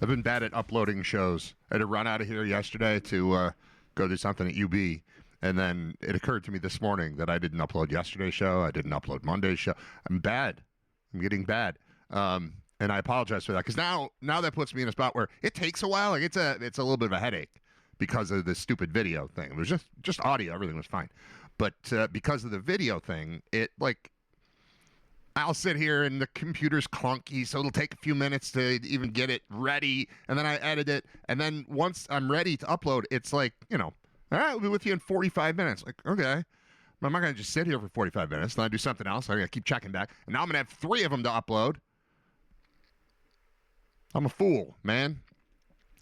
I've been bad at uploading shows. I had to run out of here yesterday to go do something at UB. And then it occurred to me this morning that I didn't upload yesterday's show. I didn't upload Monday's show. I'm bad. I'm getting bad. And I apologize for that. Because now that puts me in a spot where it takes a while. Like it's a little bit of a headache because of this stupid video thing. It was just audio. Everything was fine. But because of the video thing, it like... I'll sit here and the computer's clunky, so it'll take a few minutes to even get it ready, and then I edit it, and then once I'm ready to upload, it's like, all right, we'll be with you in 45 minutes. Like, okay. I'm not going to just sit here for 45 minutes, then I do something else, I got to keep checking back, and now I'm going to have 3 of them to upload. I'm a fool, man.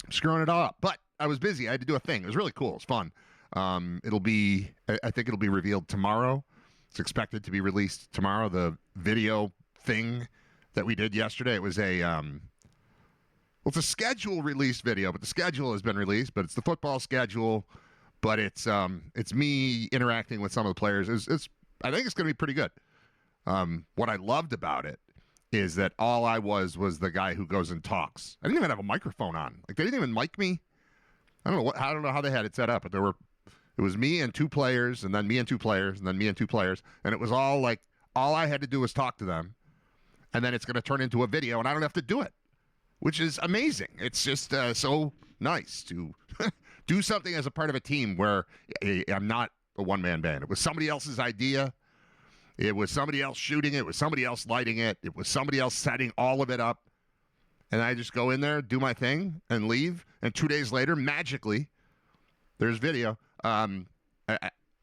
I'm screwing it all up. But I was busy. I had to do a thing. It was really cool. It was fun. I think it'll be revealed tomorrow. It's expected to be released tomorrow. The video thing that we did yesterday, it was it's a schedule release video, but the schedule has been released, but it's the football schedule, but it's me interacting with some of the players. I think it's going to be pretty good. What I loved about it is that all I was the guy who goes and talks. I didn't even have a microphone on. Like, they didn't even mic me. I don't know how they had it set up, but it was me and 2 players, and then me and 2 players, and then me and 2 players. And it was all like, all I had to do was talk to them. And then it's going to turn into a video, and I don't have to do it, which is amazing. It's just so nice to do something as a part of a team where I'm not a one-man band. It was somebody else's idea. It was somebody else shooting it. It was somebody else lighting it. It was somebody else setting all of it up. And I just go in there, do my thing, and leave. And 2 days later, magically, there's video. I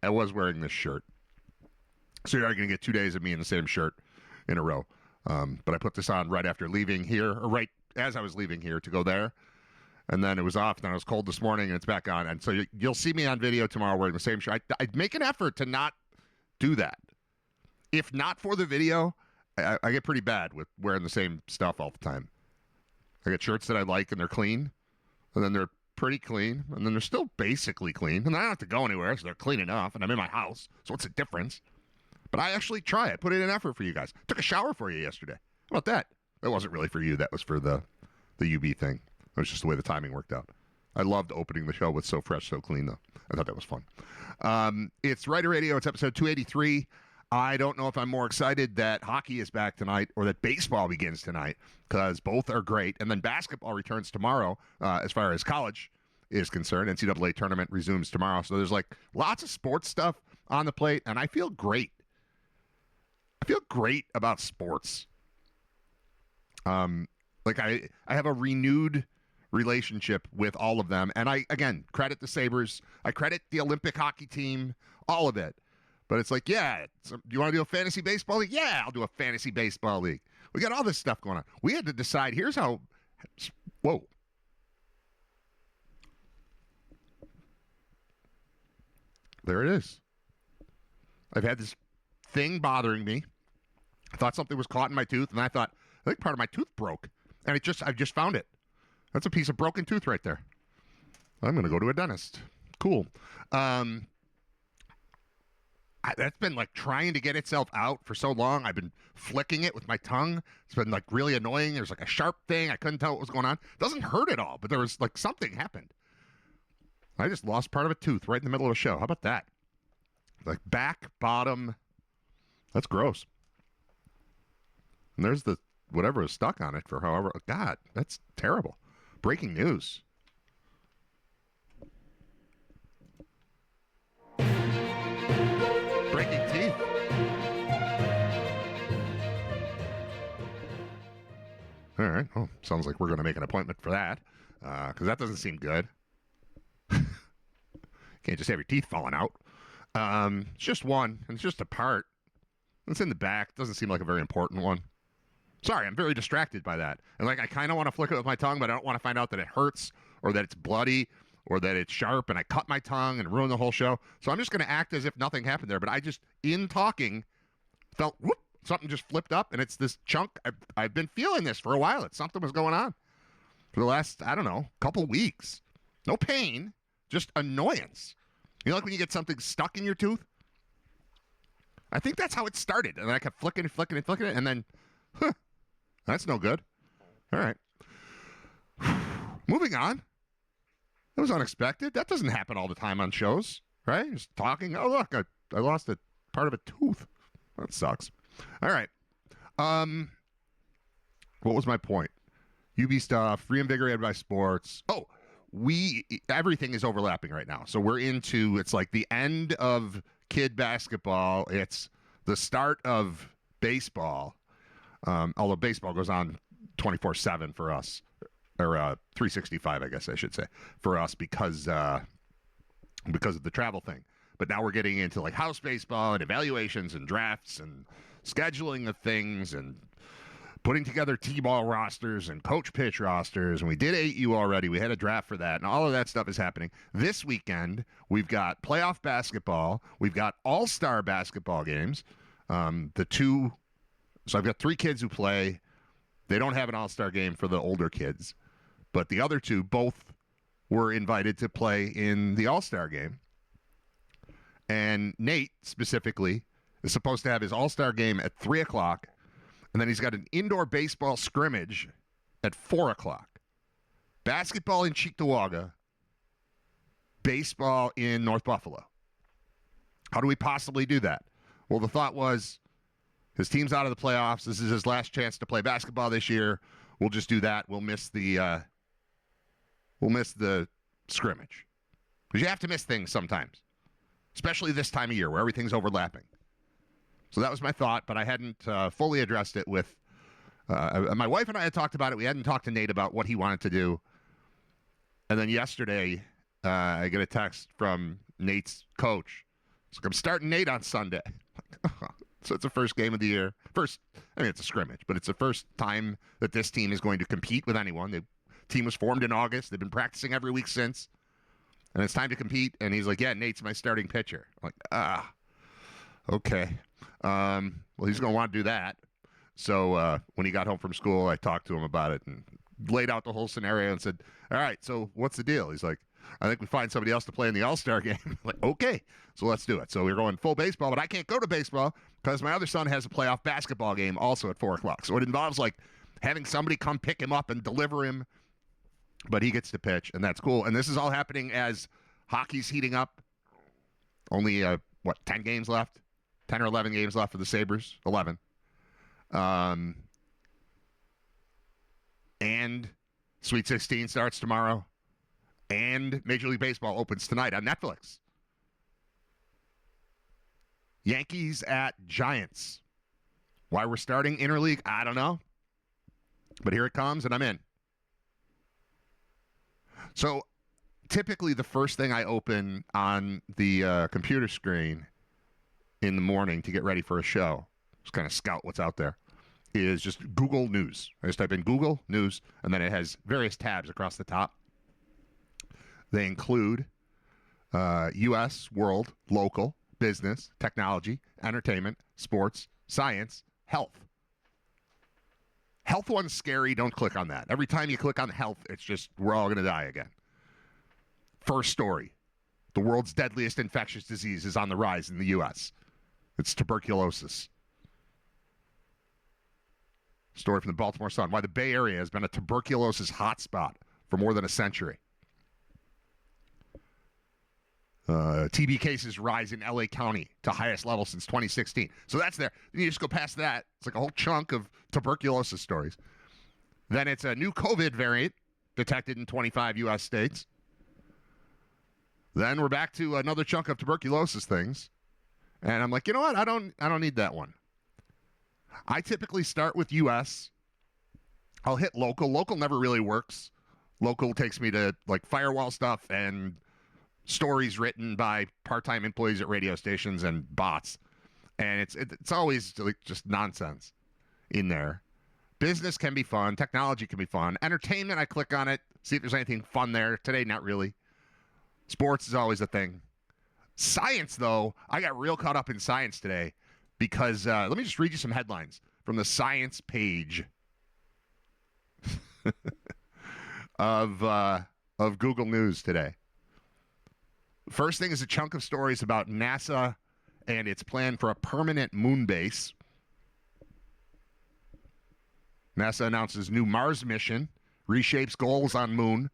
was wearing this shirt. So you're going to get 2 days of me in the same shirt in a row. But I put this on right after leaving here, or right as I was leaving here to go there. And then it was off, and then it was cold this morning, and it's back on. And so you'll see me on video tomorrow wearing the same shirt. I'd make an effort to not do that. If not for the video, I get pretty bad with wearing the same stuff all the time. I get shirts that I like, and they're clean, and then they're pretty clean, and then they're still basically clean, and I don't have to go anywhere, so they're clean enough, and I'm in my house, so what's the difference? But I actually try. I put in an effort for you guys. Took a shower for you yesterday. How about that? That wasn't really for you. That was for the UB thing. It was just the way the timing worked out. I loved opening the show with So Fresh, So Clean, though. I thought that was fun. It's Riter Radio. It's episode 283. I don't know if I'm more excited that hockey is back tonight or that baseball begins tonight, because both are great. And then basketball returns tomorrow as far as college is concerned. NCAA tournament resumes tomorrow. So there's like lots of sports stuff on the plate, and I feel great. I feel great about sports. Like I have a renewed relationship with all of them. And I, again, credit the Sabres. I credit the Olympic hockey team, all of it. But it's like, do you want to do a fantasy baseball league? Yeah, I'll do a fantasy baseball league. We got all this stuff going on. We had to decide, here's how, whoa. There it is. I've had this thing bothering me. I thought something was caught in my tooth, and I think part of my tooth broke. And I've just found it. That's a piece of broken tooth right there. I'm going to go to a dentist. Cool. That's been like trying to get itself out for so long. I've been flicking it with my tongue. It's been like really annoying. There's like a sharp thing. I couldn't tell what was going on. It doesn't hurt at all, but there was like something happened. I just lost part of a tooth right in the middle of a show. How about that? Like back, bottom. That's gross. And there's the whatever is stuck on it for however. God, that's terrible. Breaking news. Breaking teeth. All right. Well, sounds like we're going to make an appointment for that, because that doesn't seem good. Can't just have your teeth falling out. It's just one, and it's just a part. It's in the back. Doesn't seem like a very important one. Sorry, I'm very distracted by that. And like, I kind of want to flick it with my tongue, but I don't want to find out that it hurts or that it's bloody or that it's sharp and I cut my tongue and ruin the whole show. So I'm just going to act as if nothing happened there. But I just, in talking, felt, whoop, something just flipped up, and it's this chunk. I've been feeling this for a while. It's something was going on for the last, I don't know, couple weeks. No pain, just annoyance. You know, like when you get something stuck in your tooth? I think that's how it started. And I kept flicking it, and then, that's no good. All right. Moving on. That was unexpected. That doesn't happen all the time on shows, right? Just talking. Oh, look, I lost a part of a tooth. That sucks. All right. What was my point? UB stuff, reinvigorated by sports. Oh, everything is overlapping right now. So we're into, it's like the end of kid basketball. It's the start of baseball. Although baseball goes on 24/7 for us, or 365, I guess I should say, for us because of the travel thing. But now we're getting into like house baseball and evaluations and drafts and scheduling of things and putting together T-ball rosters and coach pitch rosters. And we did 8U already. We had a draft for that. And all of that stuff is happening. This weekend, we've got playoff basketball. We've got all-star basketball games. So I've got 3 kids who play. They don't have an all-star game for the older kids. But the other 2 both were invited to play in the all-star game. And Nate, specifically, is supposed to have his all-star game at 3 o'clock. And then he's got an indoor baseball scrimmage at 4 o'clock. Basketball in Cheektowaga. Baseball in North Buffalo. How do we possibly do that? Well, the thought was, his team's out of the playoffs. This is his last chance to play basketball this year. We'll just do that. We'll miss the scrimmage. Because you have to miss things sometimes. Especially this time of year where everything's overlapping. So that was my thought, but I hadn't fully addressed it with my wife and I had talked about it. We hadn't talked to Nate about what he wanted to do. And then yesterday, I get a text from Nate's coach. It's like, I'm starting Nate on Sunday. So it's the first game of the year. It's a scrimmage, but it's the first time that this team is going to compete with anyone. The team was formed in August. They've been practicing every week since. And it's time to compete. And he's like, yeah, Nate's my starting pitcher. I'm like, okay. Well, he's going to want to do that. So when he got home from school, I talked to him about it and laid out the whole scenario and said, all right, so what's the deal? He's like, I think we find somebody else to play in the All-Star game. I'm like, okay, so let's do it. So we're going full baseball, but I can't go to baseball because my other son has a playoff basketball game also at 4 o'clock. So it involves like having somebody come pick him up and deliver him, but he gets to pitch, and that's cool. And this is all happening as hockey's heating up. Only, 10 games left? 10 or 11 games left for the Sabres. 11. And Sweet 16 starts tomorrow. And Major League Baseball opens tonight on Netflix. Yankees at Giants. Why we're starting interleague, I don't know. But here it comes, and I'm in. So typically the first thing I open on the computer screen in the morning to get ready for a show, just kind of scout what's out there, is just Google News. I just type in Google News, and then it has various tabs across the top. They include U.S., world, local, business, technology, entertainment, sports, science, health. Health one's scary. Don't click on that. Every time you click on health, it's just, we're all going to die again. First story. The world's deadliest infectious disease is on the rise in the U.S. It's tuberculosis. Story from the Baltimore Sun. Why the Bay Area has been a tuberculosis hotspot for more than a century. TB cases rise in L.A. County to highest level since 2016. So that's there. Then you just go past that. It's like a whole chunk of tuberculosis stories. Then it's a new COVID variant detected in 25 U.S. states. Then we're back to another chunk of tuberculosis things. And I'm like, you know what? I don't need that one. I typically start with U.S. I'll hit local. Local never really works. Local takes me to like firewall stuff and stories written by part-time employees at radio stations and bots. And it's always like just nonsense in there. Business can be fun. Technology can be fun. Entertainment, I click on it, see if there's anything fun there. Today, not really. Sports is always a thing. Science, though, I got real caught up in science today because let me just read you some headlines from the science page of Google News today. First thing is a chunk of stories about NASA and its plan for a permanent moon base. NASA announces new Mars mission reshapes goals on moon.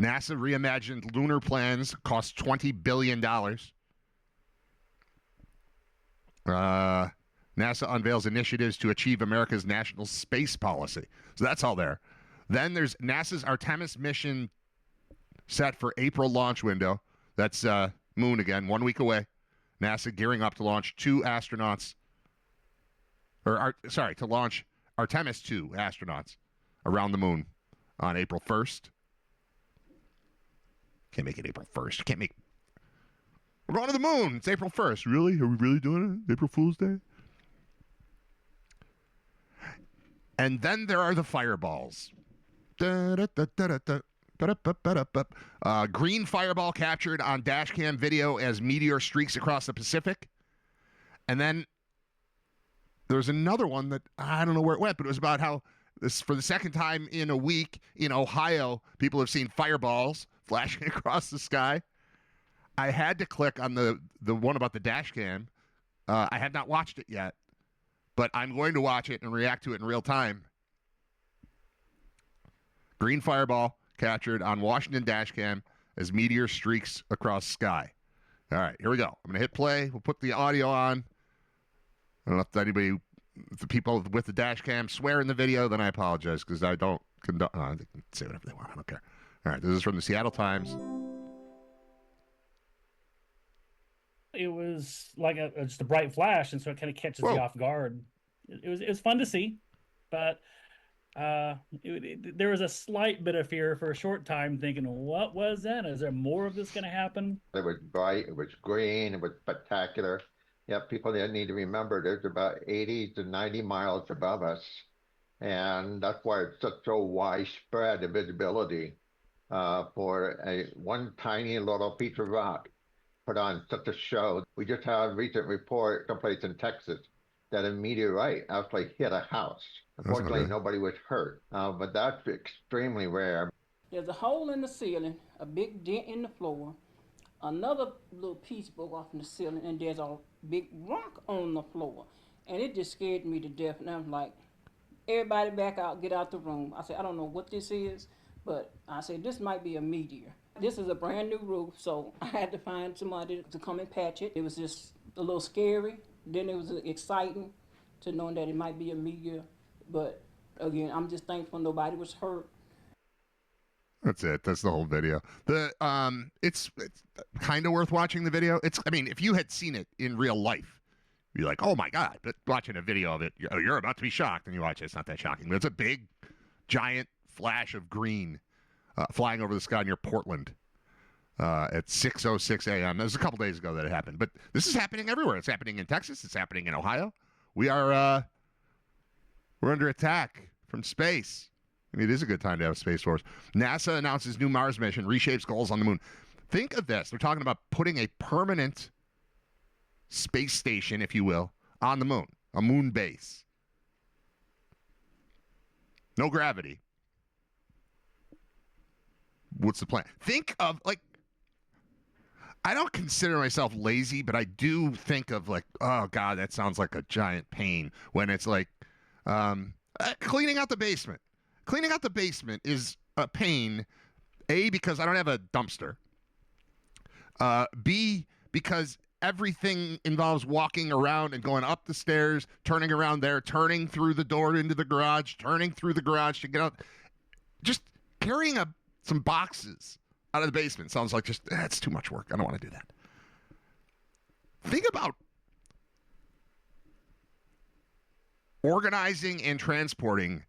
NASA reimagined lunar plans cost $20 billion. NASA unveils initiatives to achieve America's national space policy. So that's all there. Then there's NASA's Artemis mission set for April launch window. That's moon again, 1 week away. NASA gearing up to launch to launch Artemis 2 astronauts around the moon on April 1st. Can't make it April 1st. We're going to the moon. It's April 1st. Really? Are we really doing it? April Fool's Day? And then there are the fireballs. Green fireball captured on dashcam video as meteor streaks across the Pacific. And then there's another one that I don't know where it went, but it was about how this, for the second time in a week in Ohio, people have seen fireballs flashing across the sky. I had to click on the one about the dash cam. I have not watched it yet, but I'm going to watch it and react to it in real time. Green fireball captured on Washington dash cam as meteor streaks across sky. All right, here we go. I'm going to hit play. We'll put the audio on. I don't know if the people with the dash cam swear in the video, then I apologize because I don't condone. They can say whatever they want. I don't care. All right, this is from the Seattle Times. It was like just a bright flash, and so it kind of catches you off guard. It was fun to see, but there was a slight bit of fear for a short time, thinking, "What was that? Is there more of this going to happen?" It was bright. It was green. It was spectacular. Yeah, people need to remember there's about 80 to 90 miles above us, and that's why it's such a widespread visibility for one tiny little piece of rock put on such a show. We just had a recent report someplace in Texas that a meteorite actually hit a house. Unfortunately, nobody was hurt, but that's extremely rare. There's a hole in the ceiling, a big dent in the floor, another little piece broke off in the ceiling, and there's a big rock on the floor. And it just scared me to death. And I'm like, everybody back out, get out the room. I said, I don't know what this is, but I said, this might be a meteor. This is a brand new roof, so I had to find somebody to come and patch it. It was just a little scary. Then it was exciting to know that it might be a meteor. But again, I'm just thankful nobody was hurt. That's it. That's the whole video. It's kind of worth watching the video. If you had seen it in real life, you'd be like, oh my God. But watching a video of it, you're about to be shocked, and you watch it. It's not that shocking. But it's a big, giant flash of green flying over the sky near Portland at 6:06 a.m. It was a couple days ago that it happened. But this is happening everywhere. It's happening in Texas. It's happening in Ohio. We're under attack from space. It is a good time to have a Space Force. NASA announces new Mars mission, reshapes goals on the moon. Think of this. They're talking about putting a permanent space station, if you will, on the moon, a moon base. No gravity. What's the plan? Think of, I don't consider myself lazy, but I do think of oh God, that sounds like a giant pain when it's cleaning out the basement. Cleaning out the basement is a pain, A, because I don't have a dumpster. B, because everything involves walking around and going up the stairs, turning around there, turning through the door into the garage, turning through the garage to get out. Just carrying some boxes out of the basement sounds like it's too much work. I don't want to do that. Think about organizing and transporting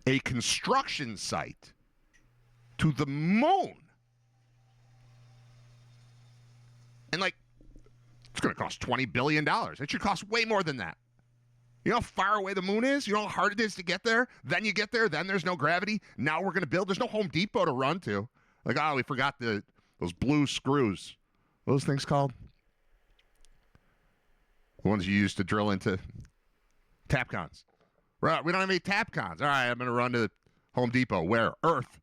a construction site to the moon. And it's going to cost $20 billion. It should cost way more than that. You know how far away the moon is? You know how hard it is to get there? Then you get there, then there's no gravity. Now we're going to build. There's no Home Depot to run to. We forgot those blue screws. What are those things called? The ones you use to drill into Tapcons. Right, we don't have any Tapcons. All right, I'm going to run to Home Depot. Where? Earth.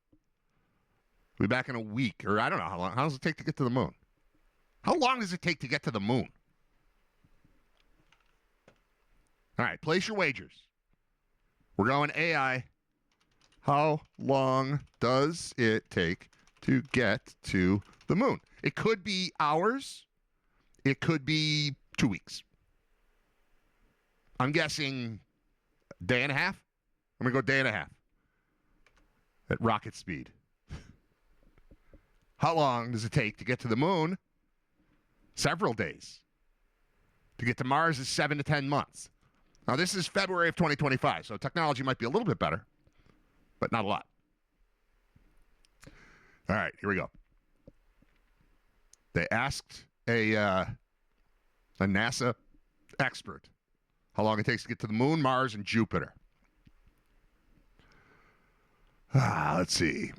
We'll be back in a week. Or I don't know how long. How does it take to get to the moon? How long does it take to get to the moon? All right, place your wagers. We're going AI. How long does it take to get to the moon? It could be hours. It could be 2 weeks. I'm guessing day and a half. I'm going to go day and a half at rocket speed. How long does it take to get to the moon? Several days. To get to Mars is 7 to 10 months. Now, this is February of 2025, so technology might be a little bit better, but not a lot. All right, here we go. They asked a NASA expert how long it takes to get to the moon, Mars, and Jupiter. Let's see.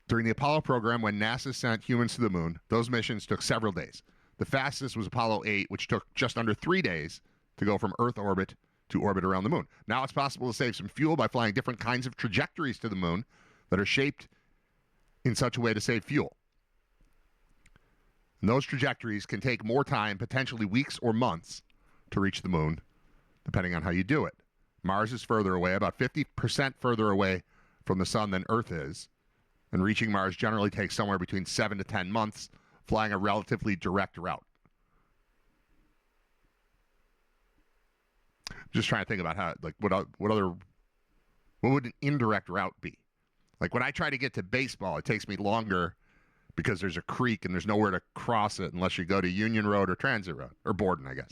During the Apollo program, when NASA sent humans to the moon, those missions took several days. The fastest was Apollo 8, which took just under 3 days to go from Earth orbit to orbit around the moon. Now it's possible to save some fuel by flying different kinds of trajectories to the moon that are shaped in such a way to save fuel. And those trajectories can take more time, potentially weeks or months, to reach the moon, depending on how you do it. Mars is further away, about 50% further away from the sun than Earth is, and reaching Mars generally takes somewhere between 7 to 10 months, flying a relatively direct route. Just trying to think about how, like, what would an indirect route be? Like, when I try to get to baseball, it takes me longer because there's a creek and there's nowhere to cross it unless you go to Union Road or Transit Road, or Borden, I guess.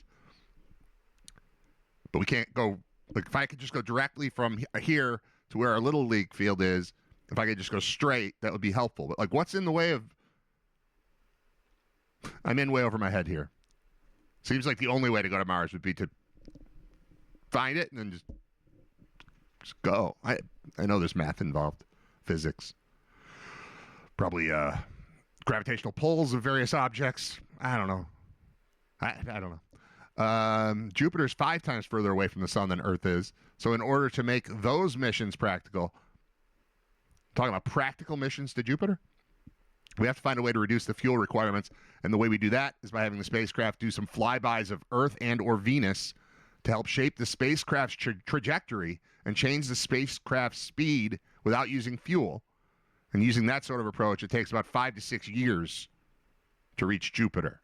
But we can't go, like, if I could just go directly from here to where our Little League field is, if I could just go straight, that would be helpful. But, like, what's in the way of, I'm in way over my head here. Seems like the only way to go to Mars would be to find it and then just go. I know there's math involved, physics, probably gravitational pulls of various objects. I don't know. I don't know. Jupiter's 5 times further away from the sun than Earth is. So in order to make those missions practical, talking about practical missions to Jupiter, we have to find a way to reduce the fuel requirements. And the way we do that is by having the spacecraft do some flybys of Earth and or Venus to help shape the spacecraft's trajectory and change the spacecraft's speed without using fuel. And using that sort of approach, it takes about 5 to 6 years to reach Jupiter.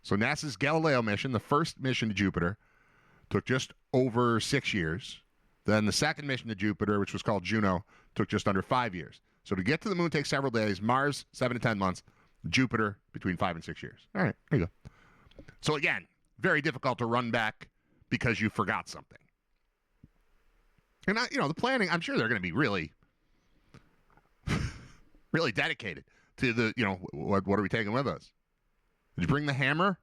So NASA's Galileo mission, the first mission to Jupiter, took just over 6 years. Then the second mission to Jupiter, which was called Juno, took just under 5 years. So to get to the moon takes several days. Mars, 7 to 10 months. Jupiter, between 5 and 6 years. All right, there you go. So again, very difficult to run back because you forgot something. And, the planning, I'm sure they're going to be really, really dedicated to the, what are we taking with us? Did you bring the hammer?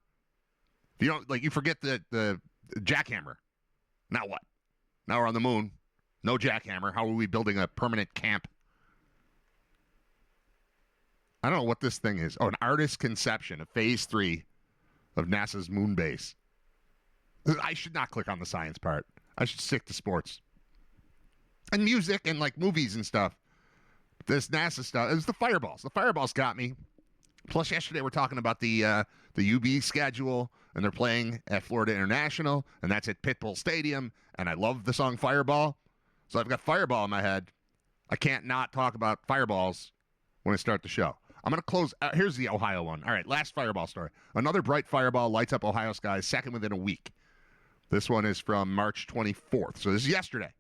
You forget the jackhammer. Now what? Now we're on the moon. No jackhammer. How are we building a permanent camp? I don't know what this thing is. Oh, an artist's conception of Phase 3 of NASA's moon base. I should not click on the science part. I should stick to sports. And music and, like, movies and stuff. This NASA stuff, it's the fireballs. The fireballs got me. Plus, yesterday we're talking about the UB schedule, and they're playing at Florida International, and that's at Pitbull Stadium, and I love the song Fireball. So I've got Fireball in my head. I can't not talk about fireballs when I start the show. I'm going to close. Here's the Ohio one. All right, last fireball story. Another bright fireball lights up Ohio skies, second within a week. This one is from March 24th. So this is yesterday.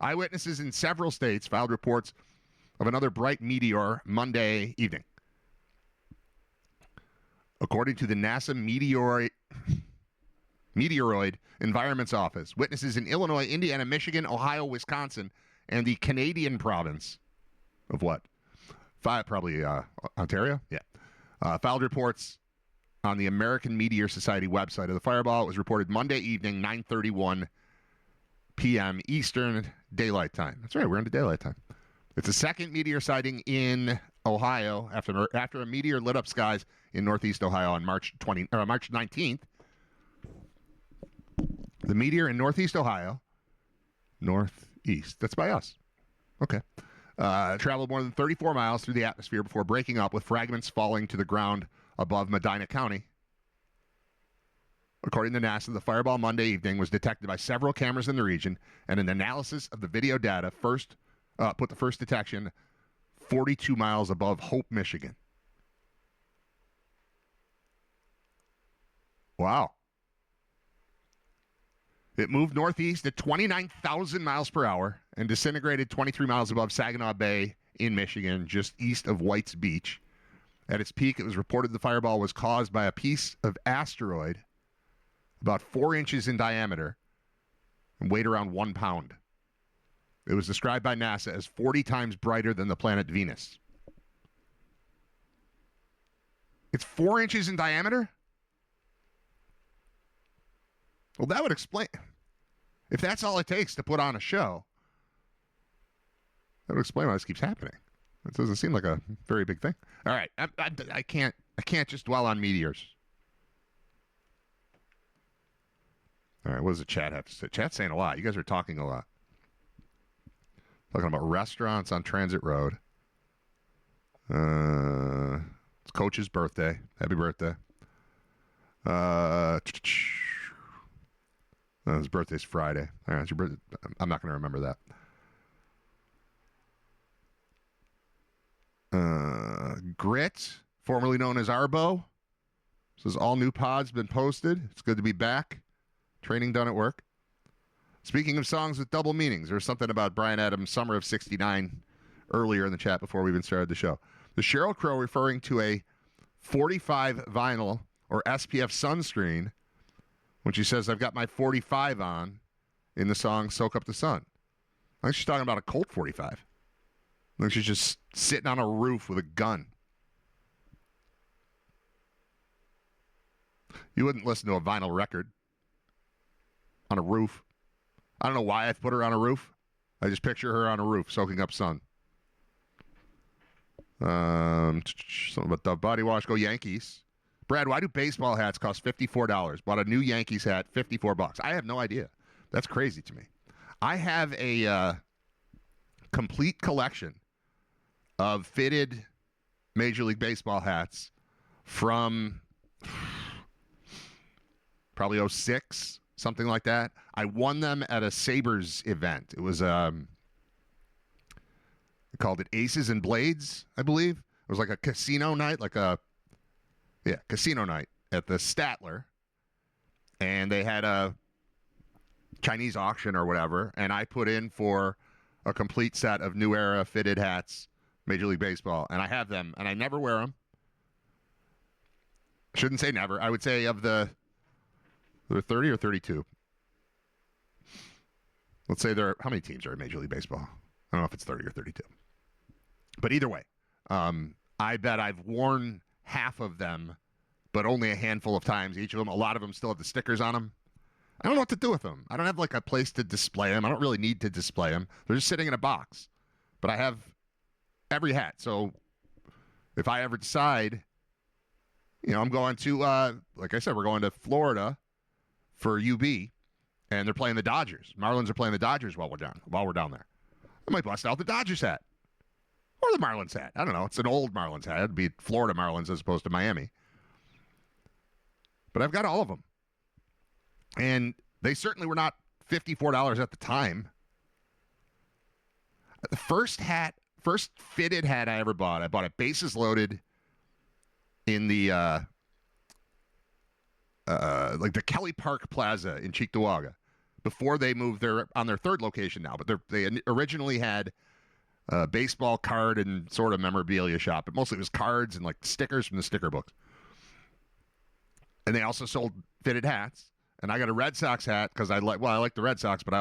Eyewitnesses in several states filed reports of another bright meteor Monday evening. According to the NASA Meteoroid Environments Office, witnesses in Illinois, Indiana, Michigan, Ohio, Wisconsin, and the Canadian province of what? Probably Ontario? Yeah. Filed reports on the American Meteor Society website of the fireball. It was reported Monday evening, 9:31 p.m. Eastern Daylight Time. That's right, we're into daylight time. It's the second meteor sighting in Ohio after a meteor lit up skies in northeast Ohio on March 19th. The meteor in northeast Ohio, northeast, that's by us. Okay. Traveled more than 34 miles through the atmosphere before breaking up with fragments falling to the ground above Medina County. According to NASA, the fireball Monday evening was detected by several cameras in the region, and an analysis of the video data put the first detection 42 miles above Hope, Michigan. Wow. It moved northeast at 29,000 miles per hour and disintegrated 23 miles above Saginaw Bay in Michigan, just east of White's Beach. At its peak, it was reported the fireball was caused by a piece of asteroid about 4 inches in diameter and weighed around 1 pound. It was described by NASA as 40 times brighter than the planet Venus. It's 4 inches in diameter? Well, that would explain. If that's all it takes to put on a show, that would explain why this keeps happening. It doesn't seem like a very big thing. All right, I can't just dwell on meteors. All right, what does the chat have to say? Chat's saying a lot. You guys are talking a lot. Talking about restaurants on Transit Road. It's Coach's birthday. Happy birthday. His birthday's Friday. All right, it's your birthday. I'm not going to remember that. Grit, formerly known as Arbo, says all new pods been posted. It's good to be back. Training done at work. Speaking of songs with double meanings, there's something about Bryan Adams' Summer of '69 earlier in the chat before we even started the show. The Sheryl Crow referring to a 45 vinyl or SPF sunscreen when she says, I've got my 45 on in the song Soak Up the Sun. I think she's talking about a Colt 45. I think she's just sitting on a roof with a gun. You wouldn't listen to a vinyl record on a roof. I don't know why I put her on a roof. I just picture her on a roof soaking up sun. Something about Dove Body Wash. Go Yankees. Brad, why do baseball hats cost $54? Bought a new Yankees hat, $54. I have no idea. That's crazy to me. I have a complete collection of fitted Major League Baseball hats from probably 06, something like that. I won them at a Sabres event. It was they called it Aces and Blades, I believe. It was like a casino night, casino night at the Statler. And they had a Chinese auction or whatever, and I put in for a complete set of New Era fitted hats, Major League Baseball, and I have them, and I never wear them. Shouldn't say never. I would say of they're 30 or 32. Let's say how many teams are in Major League Baseball? I don't know if it's 30 or 32. But either way, I bet I've worn half of them, but only a handful of times each of them. A lot of them still have the stickers on them. I don't know what to do with them. I don't have like a place to display them. I don't really need to display them. They're just sitting in a box. But I have every hat. So if I ever decide, I'm going to, like I said, we're going to Florida for UB, and they're playing the Dodgers. Marlins are playing the Dodgers while we're down there. I might bust out the Dodgers hat or the Marlins hat. I don't know. It's an old Marlins hat. It'd be Florida Marlins as opposed to Miami. But I've got all of them. And they certainly were not $54 at the time. The first fitted hat I ever bought, I bought it bases loaded in the like the Kelly Park Plaza in Cheektowaga before they moved on their third location now. But they originally had a baseball card and sort of memorabilia shop, but mostly it was cards and like stickers from the sticker books. And they also sold fitted hats. And I got a Red Sox hat because I like the Red Sox, but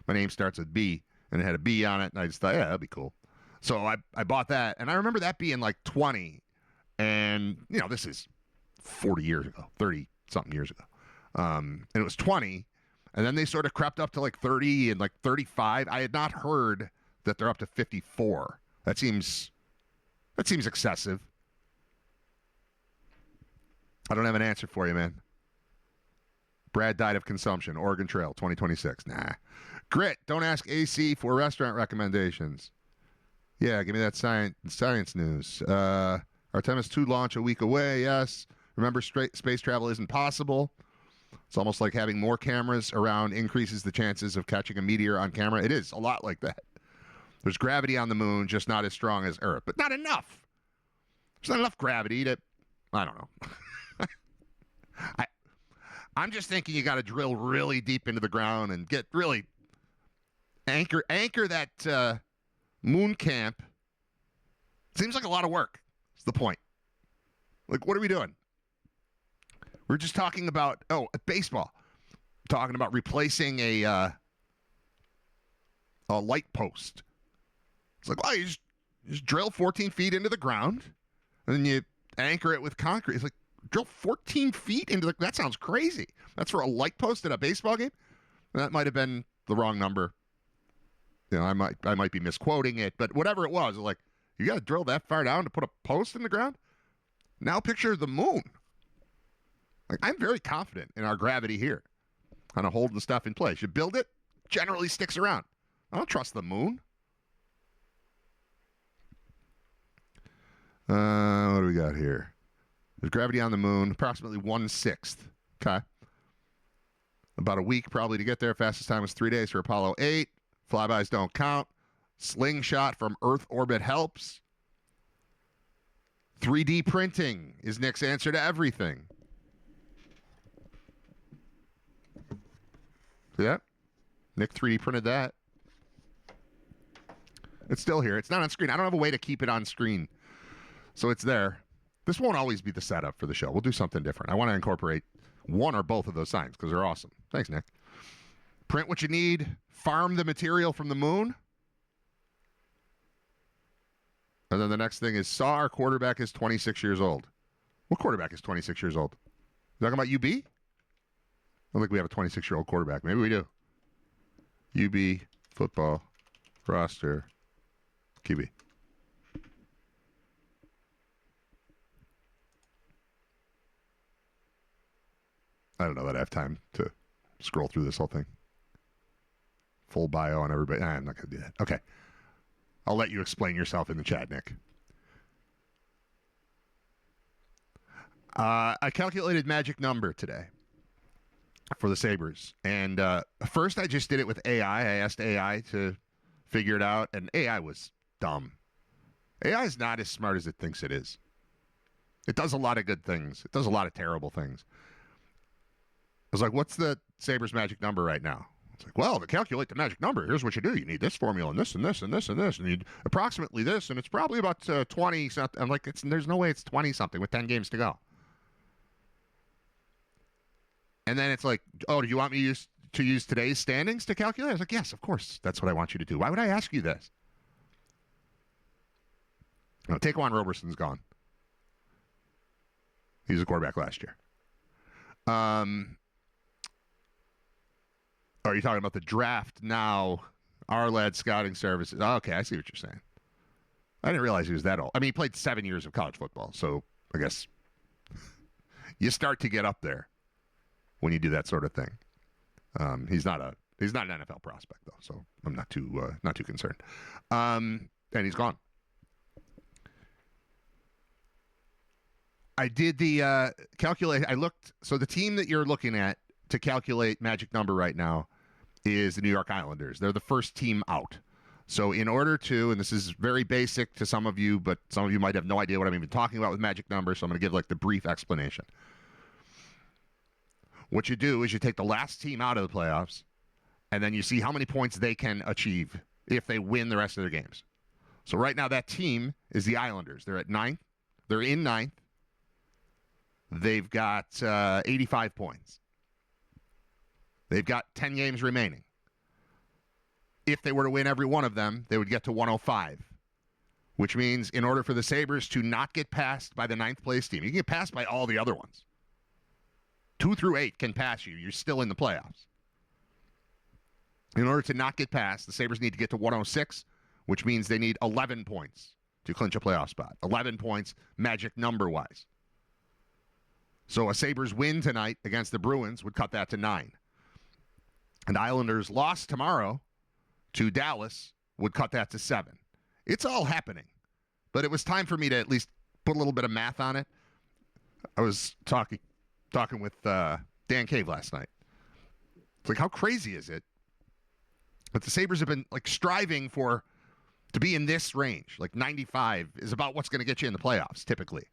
my name starts with B, and it had a B on it, and I just thought, yeah, that'd be cool. So I bought that, and I remember that being like 20, and this is 40 years ago, 30-something years ago. And it was 20, and then they sort of crept up to like 30 and like 35. I had not heard that they're up to 54. That seems excessive. I don't have an answer for you, man. Brad died of consumption. Oregon Trail, 2026. Nah. Grit, don't ask AC for restaurant recommendations. Yeah, give me that science news. Artemis 2 launch a week away, yes. Remember, space travel isn't possible. It's almost like having more cameras around increases the chances of catching a meteor on camera. It is a lot like that. There's gravity on the moon, just not as strong as Earth, but not enough. There's not enough gravity to, I don't know. I'm just thinking you got to drill really deep into the ground and get really anchor that moon camp. Seems like a lot of work. That's the point. Like, what are we doing? We're just talking about, baseball. Talking about replacing a light post. It's like, well, you just drill 14 feet into the ground, and then you anchor it with concrete. It's like, drill 14 feet into that sounds crazy. That's for a light post at a baseball game? That might have been the wrong number. You know, I might be misquoting it, but whatever it was like, you got to drill that far down to put a post in the ground? Now picture the moon. Like, I'm very confident in our gravity here, kind of holding stuff in place. You build it, generally sticks around. I don't trust the moon. What do we got here? There's gravity on the moon, approximately 1/6. Okay. About a week probably to get there. Fastest time was 3 days for Apollo 8. Flybys don't count. Slingshot from Earth orbit helps. 3D printing is Nick's answer to everything. See that? Nick 3D printed that. It's still here. It's not on screen. I don't have a way to keep it on screen. So it's there. This won't always be the setup for the show. We'll do something different. I want to incorporate one or both of those signs because they're awesome. Thanks, Nick. Print what you need. Farm the material from the moon. And then the next thing is, saw our quarterback is 26 years old. What quarterback is 26 years old? You talking about UB? I don't think we have a 26-year-old quarterback. Maybe we do. UB football roster QB. I don't know that I have time to scroll through this whole thing. Full bio on everybody. I'm not going to do that. Okay. I'll let you explain yourself in the chat, Nick. I calculated magic number today for the Sabres. And first I just did it with AI. I asked AI to figure it out, and AI was dumb. AI is not as smart as it thinks it is. It does a lot of good things. It does a lot of terrible things. I was like, what's the Sabres magic number right now? It's like, well, to calculate the magic number, here's what you do. You need this formula and this and this and this and this, and you need approximately this, and it's probably about 20 something. I'm like, there's no way it's 20 something with 10 games to go. And then it's like, oh, do you want me to use today's standings to calculate? I was like, yes, of course. That's what I want you to do. Why would I ask you this? No, Taquan Roberson's gone. He was a quarterback last year. Are you talking about the draft now? Our-led scouting services. Oh, okay, I see what you're saying. I didn't realize he was that old. I mean, he played 7 years of college football, so I guess you start to get up there when you do that sort of thing. He's not an NFL prospect though, so I'm not too concerned. And he's gone. I did the calculate. I looked. So the team that you're looking at to calculate magic number right now is the New York Islanders. They're the first team out. So in order to, and this is very basic to some of you, but some of you might have no idea what I'm even talking about with magic numbers, so I'm going to give like the brief explanation. What you do is you take the last team out of the playoffs, and then you see how many points they can achieve if they win the rest of their games. So right now that team is the Islanders. They're at 9th. They're in 9th. They've got 85 points. They've got 10 games remaining. If they were to win every one of them, they would get to 105, which means in order for the Sabres to not get passed by the 9th place team, you can get passed by all the other ones. 2 through 8 can pass you. You're still in the playoffs. In order to not get passed, the Sabres need to get to 106, which means they need 11 points to clinch a playoff spot. 11 points, magic number-wise. So a Sabres win tonight against the Bruins would cut that to 9. And Islanders loss tomorrow to Dallas would cut that to 7. It's all happening. But it was time for me to at least put a little bit of math on it. I was talking with Dan Cave last night. It's like, how crazy is it? But the Sabres have been like striving to be in this range. Like 95 is about what's going to get you in the playoffs, typically.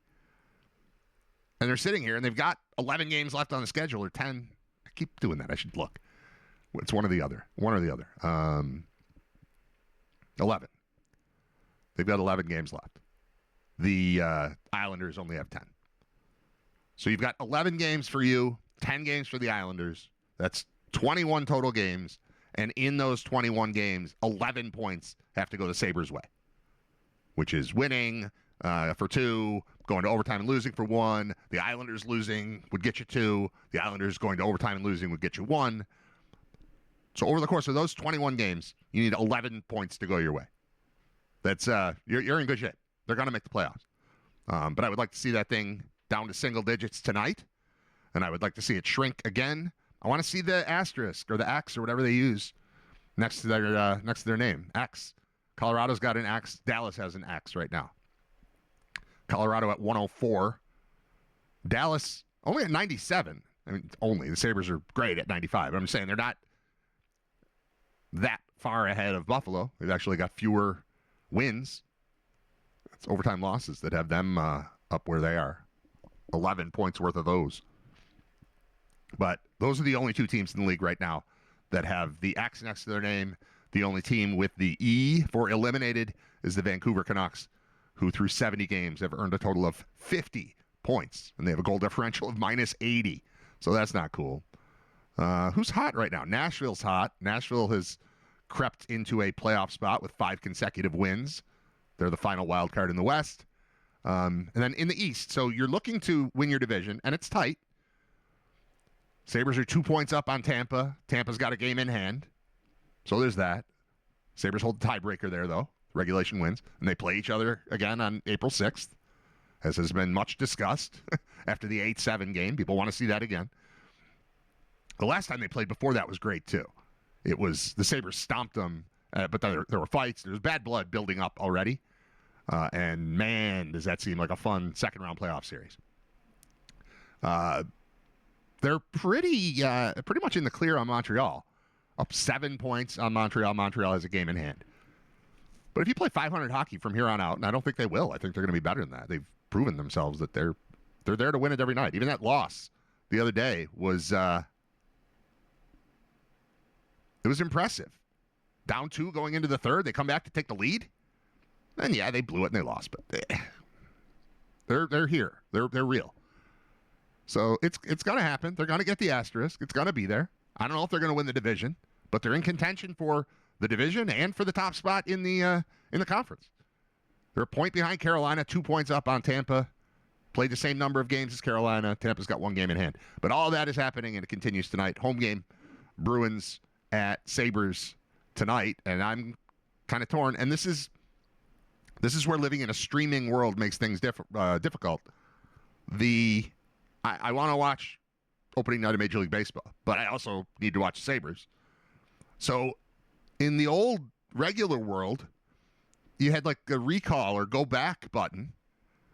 And they're sitting here, and they've got 11 games left on the schedule, or 10. I keep doing that. I should look. It's one or the other. 11. They've got 11 games left. The Islanders only have 10. So you've got 11 games for you, 10 games for the Islanders. That's 21 total games. And in those 21 games, 11 points have to go the Sabres' way, which is winning for 2, going to overtime and losing for 1. The Islanders losing would get you 2. The Islanders going to overtime and losing would get you 1. So over the course of those 21 games, you need 11 points to go your way. That's you're in good shape. They're going to make the playoffs. But I would like to see that thing down to single digits tonight, and I would like to see it shrink again. I want to see the asterisk or the X or whatever they use next to their name. X. Colorado's got an X. Dallas has an X right now. Colorado at 104. Dallas only at 97. I mean, only. The Sabres are great at 95. I'm just saying they're not that far ahead of Buffalo. They've actually got fewer wins. It's overtime losses that have them up where they are. 11 points worth of those. But those are the only 2 teams in the league right now that have the X next to their name. The only team with the E for eliminated is the Vancouver Canucks, who through 70 games have earned a total of 50 points. And they have a goal differential of -80. So that's not cool. Who's hot right now? Nashville's hot. Nashville has crept into a playoff spot with 5 consecutive wins. They're the final wild card in the West. And then in the East, so you're looking to win your division, and it's tight. Sabres are 2 points up on Tampa. Tampa's got a game in hand. So there's that. Sabres hold the tiebreaker there, though. Regulation wins. And they play each other again on April 6th, as has been much discussed after the 8-7 game. People want to see that again. The last time they played before that was great, too. It was the Sabres stomped them, but there were fights. There was bad blood building up already. And, man, does that seem like a fun second-round playoff series. They're pretty much in the clear on Montreal. Up 7 points on Montreal. Montreal has a game in hand. But if you play 500 hockey from here on out, and I don't think they will, I think they're going to be better than that. They've proven themselves that they're there to win it every night. Even that loss the other day was it was impressive. Down 2 going into the third, they come back to take the lead. And yeah, they blew it and they lost, but they're here. They're real. So it's going to happen. They're going to get the asterisk. It's going to be there. I don't know if they're going to win the division, but they're in contention for the division and for the top spot in the conference. They're a point behind Carolina, 2 points up on Tampa. Played the same number of games as Carolina. Tampa's got 1 game in hand. But all that is happening, and it continues tonight. Home game, Bruins at Sabres tonight, and I'm kind of torn. And this is where living in a streaming world makes things difficult. I want to watch opening night of Major League Baseball, but I also need to watch Sabres. So in the old regular world, you had like a recall or go back button,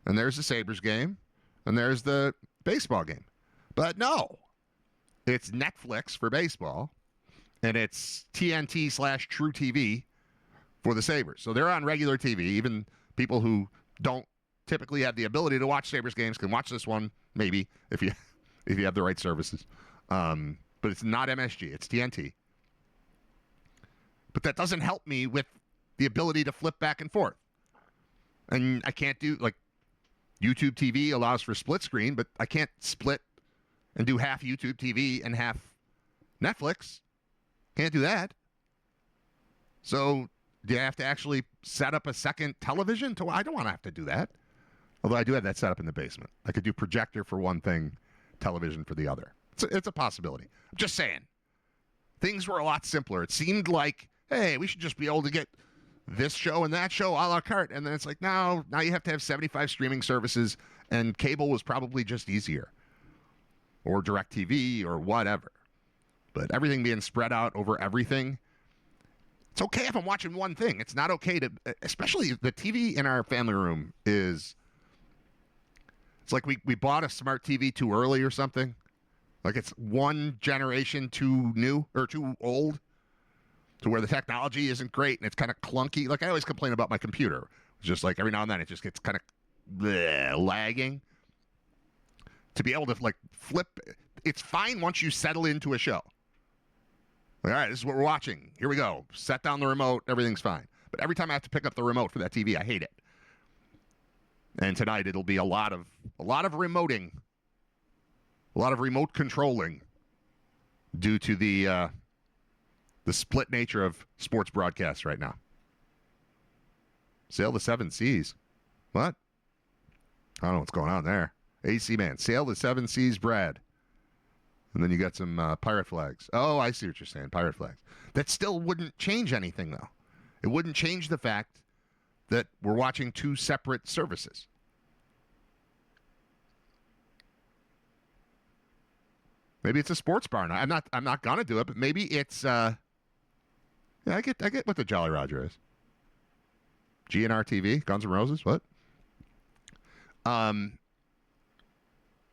and there's the Sabres game, and there's the baseball game. But no, it's Netflix for baseball, and it's TNT/True TV for the Sabres. So they're on regular TV. Even people who don't typically have the ability to watch Sabres games can watch this one, maybe, if you have the right services. But it's not MSG. It's TNT. But that doesn't help me with the ability to flip back and forth. And I can't do, like, YouTube TV allows for split screen, but I can't split and do half YouTube TV and half Netflix. Can't do that. So do you have to actually set up a second television? I don't want to have to do that. Although I do have that set up in the basement. I could do projector for one thing, television for the other. It's a possibility. I'm just saying. Things were a lot simpler. It seemed like, hey, we should just be able to get this show and that show a la carte. And then it's like, no, now you have to have 75 streaming services, and cable was probably just easier. Or DirecTV or whatever. But everything being spread out over everything, it's okay if I'm watching one thing. It's not okay to, especially the TV in our family room is, it's like we bought a smart TV too early or something. Like it's one generation too new or too old to where the technology isn't great and it's kind of clunky. Like I always complain about my computer. It's just like every now and then it just gets kind of lagging. To be able to like flip, it's fine once you settle into a show. Like, all right, this is what we're watching. Here we go. Set down the remote. Everything's fine. But every time I have to pick up the remote for that TV, I hate it. And tonight it'll be a lot of remoting, a lot of remote controlling, due to the split nature of sports broadcasts right now. Sail the seven seas. What? I don't know what's going on there. AC man, sail the seven seas, Brad. And then you got some pirate flags. Oh, I see what you're saying, pirate flags. That still wouldn't change anything, though. It wouldn't change the fact that we're watching two separate services. Maybe it's a sports bar now. I'm not gonna do it, but maybe it's yeah, I get what the Jolly Roger is. GNR TV, Guns N' Roses, what? I'm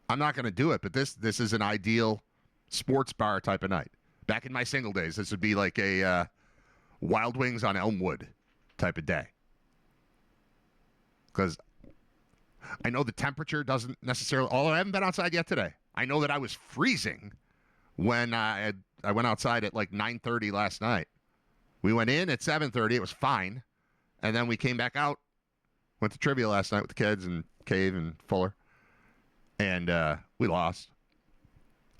not gonna do it, but this is an ideal sports bar type of night. Back in my single days, this would be like a Wild Wings on Elmwood type of day. Because I know the temperature doesn't necessarily, although I haven't been outside yet today. I know that I was freezing when I went outside at like 9:30 last night. We went in at 7:30. It was fine. And then we came back out, went to trivia last night with the kids and Cave and Fuller. And we lost.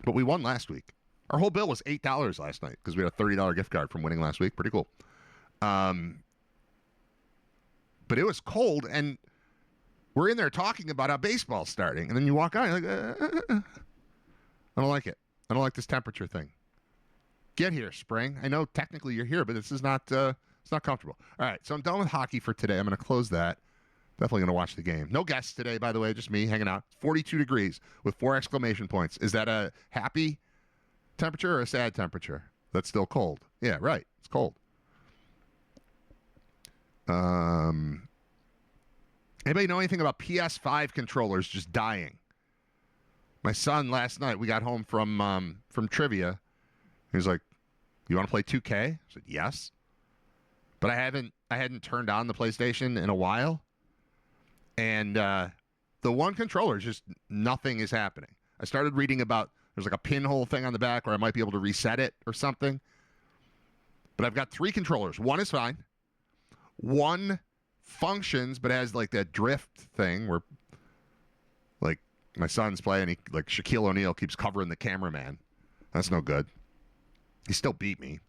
But we won last week. Our whole bill was $8 last night because we had a $30 gift card from winning last week. Pretty cool. But it was cold, and we're in there talking about how baseball's starting. And then you walk out, and you're like, I don't like it. I don't like this temperature thing. Get here, spring. I know technically you're here, but this is not it's not comfortable. All right, so I'm done with hockey for today. I'm going to close that. Definitely going to watch the game. No guests today, by the way, just me hanging out. 42 degrees with 4 exclamation points. Is that a happy temperature or a sad temperature? That's still cold. Yeah, right. It's cold. Anybody know anything about PS5 controllers just dying? My son last night, we got home from trivia. He was like, "You want to play 2K?" I said, "Yes." But I hadn't turned on the PlayStation in a while. And the one controller, just nothing is happening. I started reading about there's like a pinhole thing on the back where I might be able to reset it or something. But I've got 3 controllers. One is fine. One functions but has like that drift thing where like my son's playing, like Shaquille O'Neal keeps covering the cameraman. That's no good. He still beat me.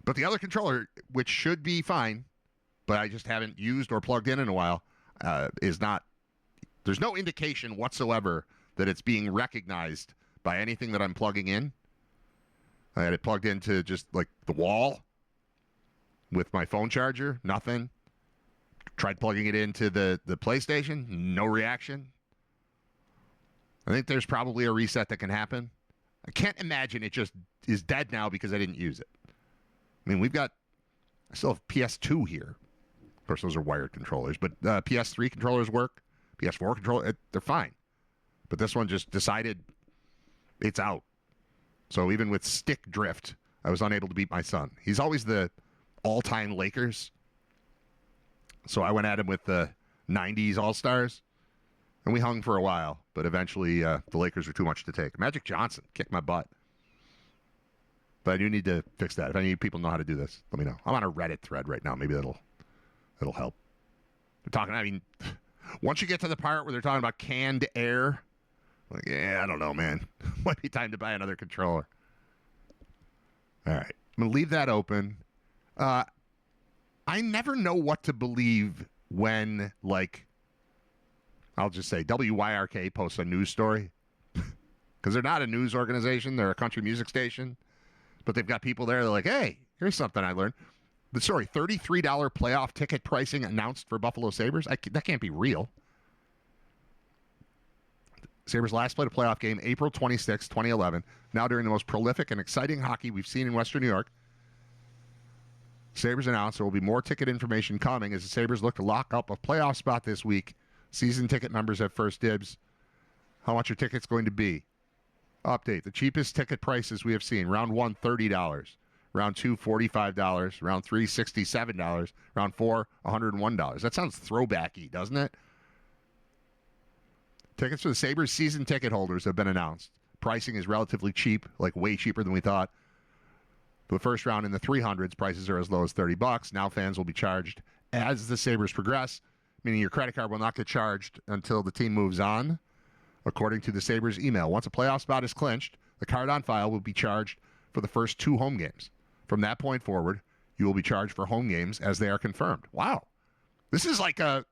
But the other controller, which should be fine, but I just haven't used or plugged in a while, is not. There's no indication whatsoever that it's being recognized by anything that I'm plugging in. I had it plugged into just like the wall with my phone charger. Nothing. Tried plugging it into the PlayStation. No reaction. I think there's probably a reset that can happen. I can't imagine it just is dead now because I didn't use it. I mean, I still have PS2 here. Of course, those are wired controllers, but PS3 controllers work. PS4 controller, they're fine. But this one just decided it's out. So even with stick drift, I was unable to beat my son. He's always the all-time Lakers. So I went at him with the 90s All-Stars, and we hung for a while. But eventually, the Lakers were too much to take. Magic Johnson kicked my butt. But I do need to fix that. If any people know how to do this, let me know. I'm on a Reddit thread right now. Maybe that'll help. They're talking, I mean, once you get to the part where they're talking about canned air, like, yeah, I don't know, man. Might be time to buy another controller. All right. I'm going to leave that open. I never know what to believe when, like, I'll just say WYRK posts a news story. Because they're not a news organization. They're a country music station. But they've got people there that are like, hey, here's something I learned. $33 playoff ticket pricing announced for Buffalo Sabres. That can't be real. Sabres last played a playoff game April 26, 2011. Now during the most prolific and exciting hockey we've seen in Western New York. Sabres announced there will be more ticket information coming as the Sabres look to lock up a playoff spot this week. Season ticket members have first dibs. How much are tickets going to be? Update. The cheapest ticket prices we have seen. Round 1, $30. Round 2, $45. Round 3, $67. Round 4, $101. That sounds throwbacky, doesn't it? Tickets for the Sabres season ticket holders have been announced. Pricing is relatively cheap, like way cheaper than we thought. For the first round in the 300s, prices are as low as $30. Now fans will be charged as the Sabres progress, meaning your credit card will not get charged until the team moves on, according to the Sabres email. Once a playoff spot is clinched, the card on file will be charged for the first 2 home games. From that point forward, you will be charged for home games as they are confirmed. Wow. This is like an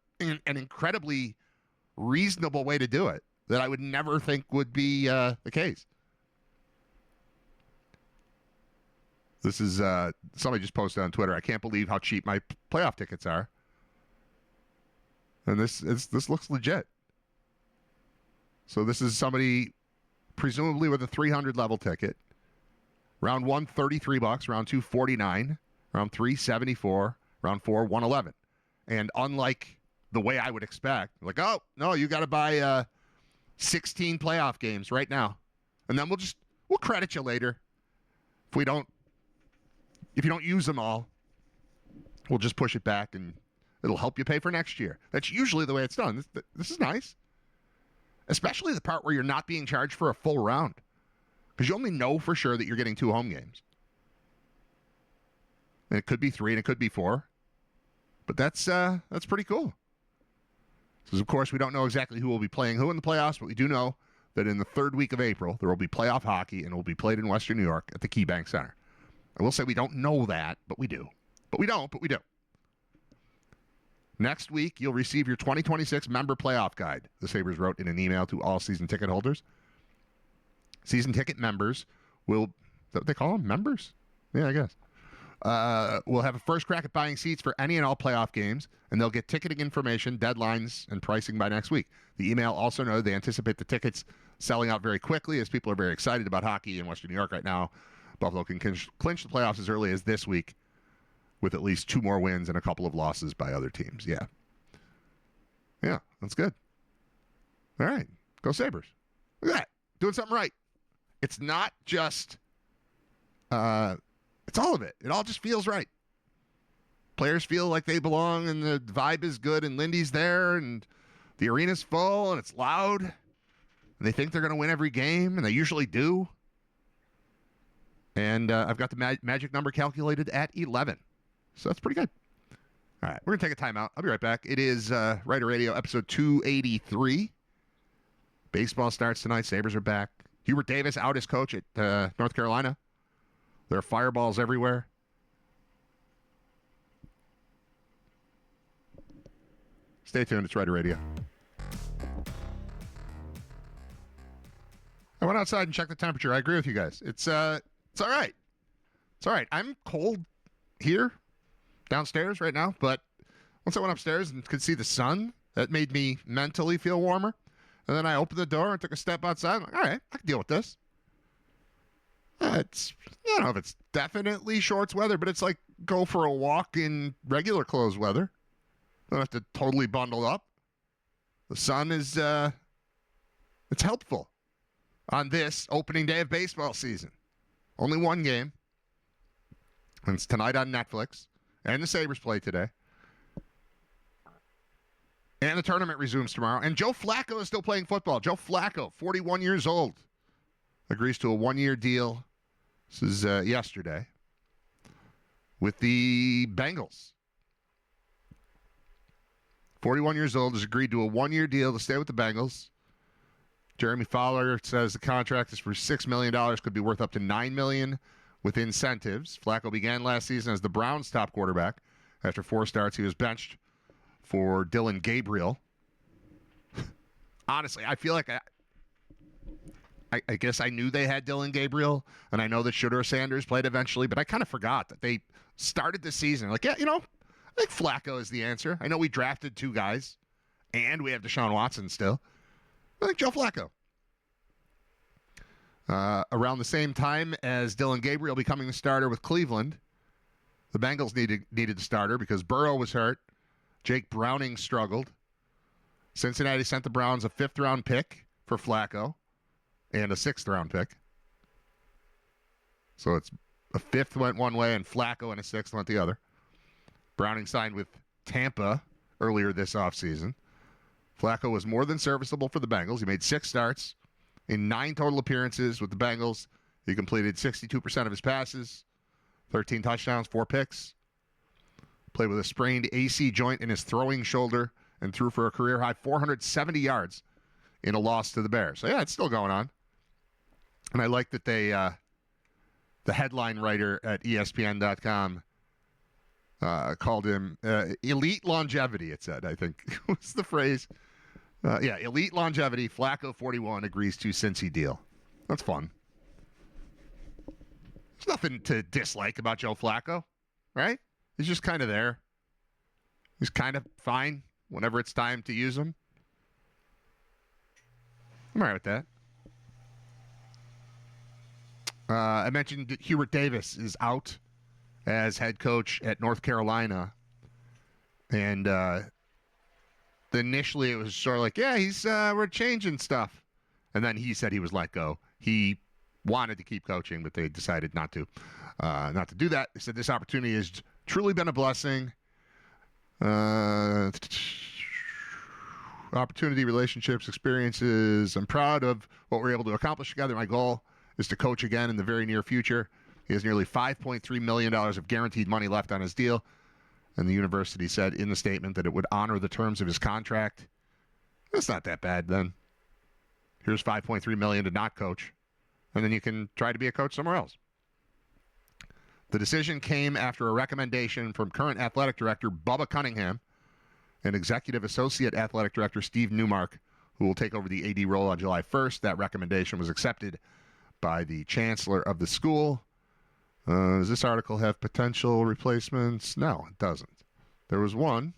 incredibly reasonable way to do it that I would never think would be the case. This is somebody just posted on Twitter. I can't believe how cheap my playoff tickets are. And this looks legit. So this is somebody presumably with a 300 level ticket. Round 1, $33. Round 2, $49. Round 3, $74. Round 4, $111. And unlike the way I would expect, like, oh, no, you got to buy 16 playoff games right now. And then we'll credit you later. If you don't use them all, we'll just push it back and it'll help you pay for next year. That's usually the way it's done. This is nice. Especially the part where you're not being charged for a full round. Because you only know for sure that you're getting 2 home games. And it could be 3 and it could be 4. But that's pretty cool. Because, of course, we don't know exactly who will be playing who in the playoffs, but we do know that in the 3rd week of April, there will be playoff hockey and it will be played in Western New York at the KeyBank Center. I will say we don't know that, but we do. But we don't, but we do. Next week, you'll receive your 2026 member playoff guide, the Sabres wrote in an email to all season ticket holders. Season ticket members will, is that what they call them? Members? Yeah, I guess. Will have a first crack at buying seats for any and all playoff games, and they'll get ticketing information, deadlines, and pricing by next week. The email also noted they anticipate the tickets selling out very quickly as people are very excited about hockey in Western New York right now. Buffalo can clinch the playoffs as early as this week with at least 2 more wins and a couple of losses by other teams. Yeah. Yeah, that's good. All right. Go Sabres. Look at that. Doing something right. It's not just, it's all of it. It all just feels right. Players feel like they belong and the vibe is good and Lindy's there and the arena's full and it's loud and they think they're going to win every game and they usually do. And I've got the magic number calculated at 11. So that's pretty good. All right, we're going to take a timeout. I'll be right back. It is Riter Radio, episode 283. Baseball starts tonight. Sabres are back. Hubert Davis out as coach at North Carolina. There are fireballs everywhere. Stay tuned. It's Riter Radio. I went outside and checked the temperature. I agree with you guys. It's all right. It's all right. I'm cold here downstairs right now, but once I went upstairs and could see the sun, that made me mentally feel warmer. And then I opened the door and took a step outside. I'm like, all right, I can deal with this. I don't know if it's definitely shorts weather, but it's like go for a walk in regular clothes weather. Don't have to totally bundle up. The sun is, it's helpful on this opening day of baseball season. Only one game. And it's tonight on Netflix. And the Sabres play today. And the tournament resumes tomorrow. And Joe Flacco is still playing football. Joe Flacco, 41 years old, agrees to a 1-year deal. This is yesterday. With the Bengals. 41 years old, has agreed to a 1-year deal to stay with the Bengals. Jeremy Fowler says the contract is for $6 million, could be worth up to $9 million with incentives. Flacco began last season as the Browns' top quarterback. After 4 starts, he was benched for Dylan Gabriel. Honestly, I feel like I guess I knew they had Dylan Gabriel, and I know that Shooter Sanders played eventually, but I kind of forgot that they started the season. Like, yeah, I think Flacco is the answer. I know we drafted 2 guys, and we have Deshaun Watson still. I think Joe Flacco. Around the same time as Dylan Gabriel becoming the starter with Cleveland, the Bengals needed the starter because Burrow was hurt. Jake Browning struggled. Cincinnati sent the Browns a 5th-round pick for Flacco and a 6th-round pick. So it's a 5th went one way, and Flacco and a 6th went the other. Browning signed with Tampa earlier this offseason. Flacco was more than serviceable for the Bengals. He made 6 starts in 9 total appearances with the Bengals. He completed 62% of his passes, 13 touchdowns, 4 picks. Played with a sprained AC joint in his throwing shoulder and threw for a career-high 470 yards in a loss to the Bears. So, yeah, it's still going on. And I like that they, the headline writer at ESPN.com called him elite longevity, it said, I think. What's the phrase? Elite longevity. Flacco 41 agrees to Cincy deal. That's fun. There's nothing to dislike about Joe Flacco, right? He's just kind of there. He's kind of fine whenever it's time to use him. I'm all right with that. I mentioned that Hubert Davis is out as head coach at North Carolina. And initially it was sort of like, yeah, we're changing stuff. And then he said he was let go. He wanted to keep coaching, but they decided not to do that. They said this opportunity has truly been a blessing. Opportunity, relationships, experiences. I'm proud of what we're able to accomplish together. My goal is to coach again in the very near future. He has nearly $5.3 million of guaranteed money left on his deal. And the university said in the statement that it would honor the terms of his contract. That's not that bad then. Here's $5.3 million to not coach. And then you can try to be a coach somewhere else. The decision came after a recommendation from current athletic director Bubba Cunningham and executive associate athletic director Steve Newmark, who will take over the AD role on July 1st. That recommendation was accepted by the chancellor of the school. Does this article have potential replacements? No, it doesn't. There was one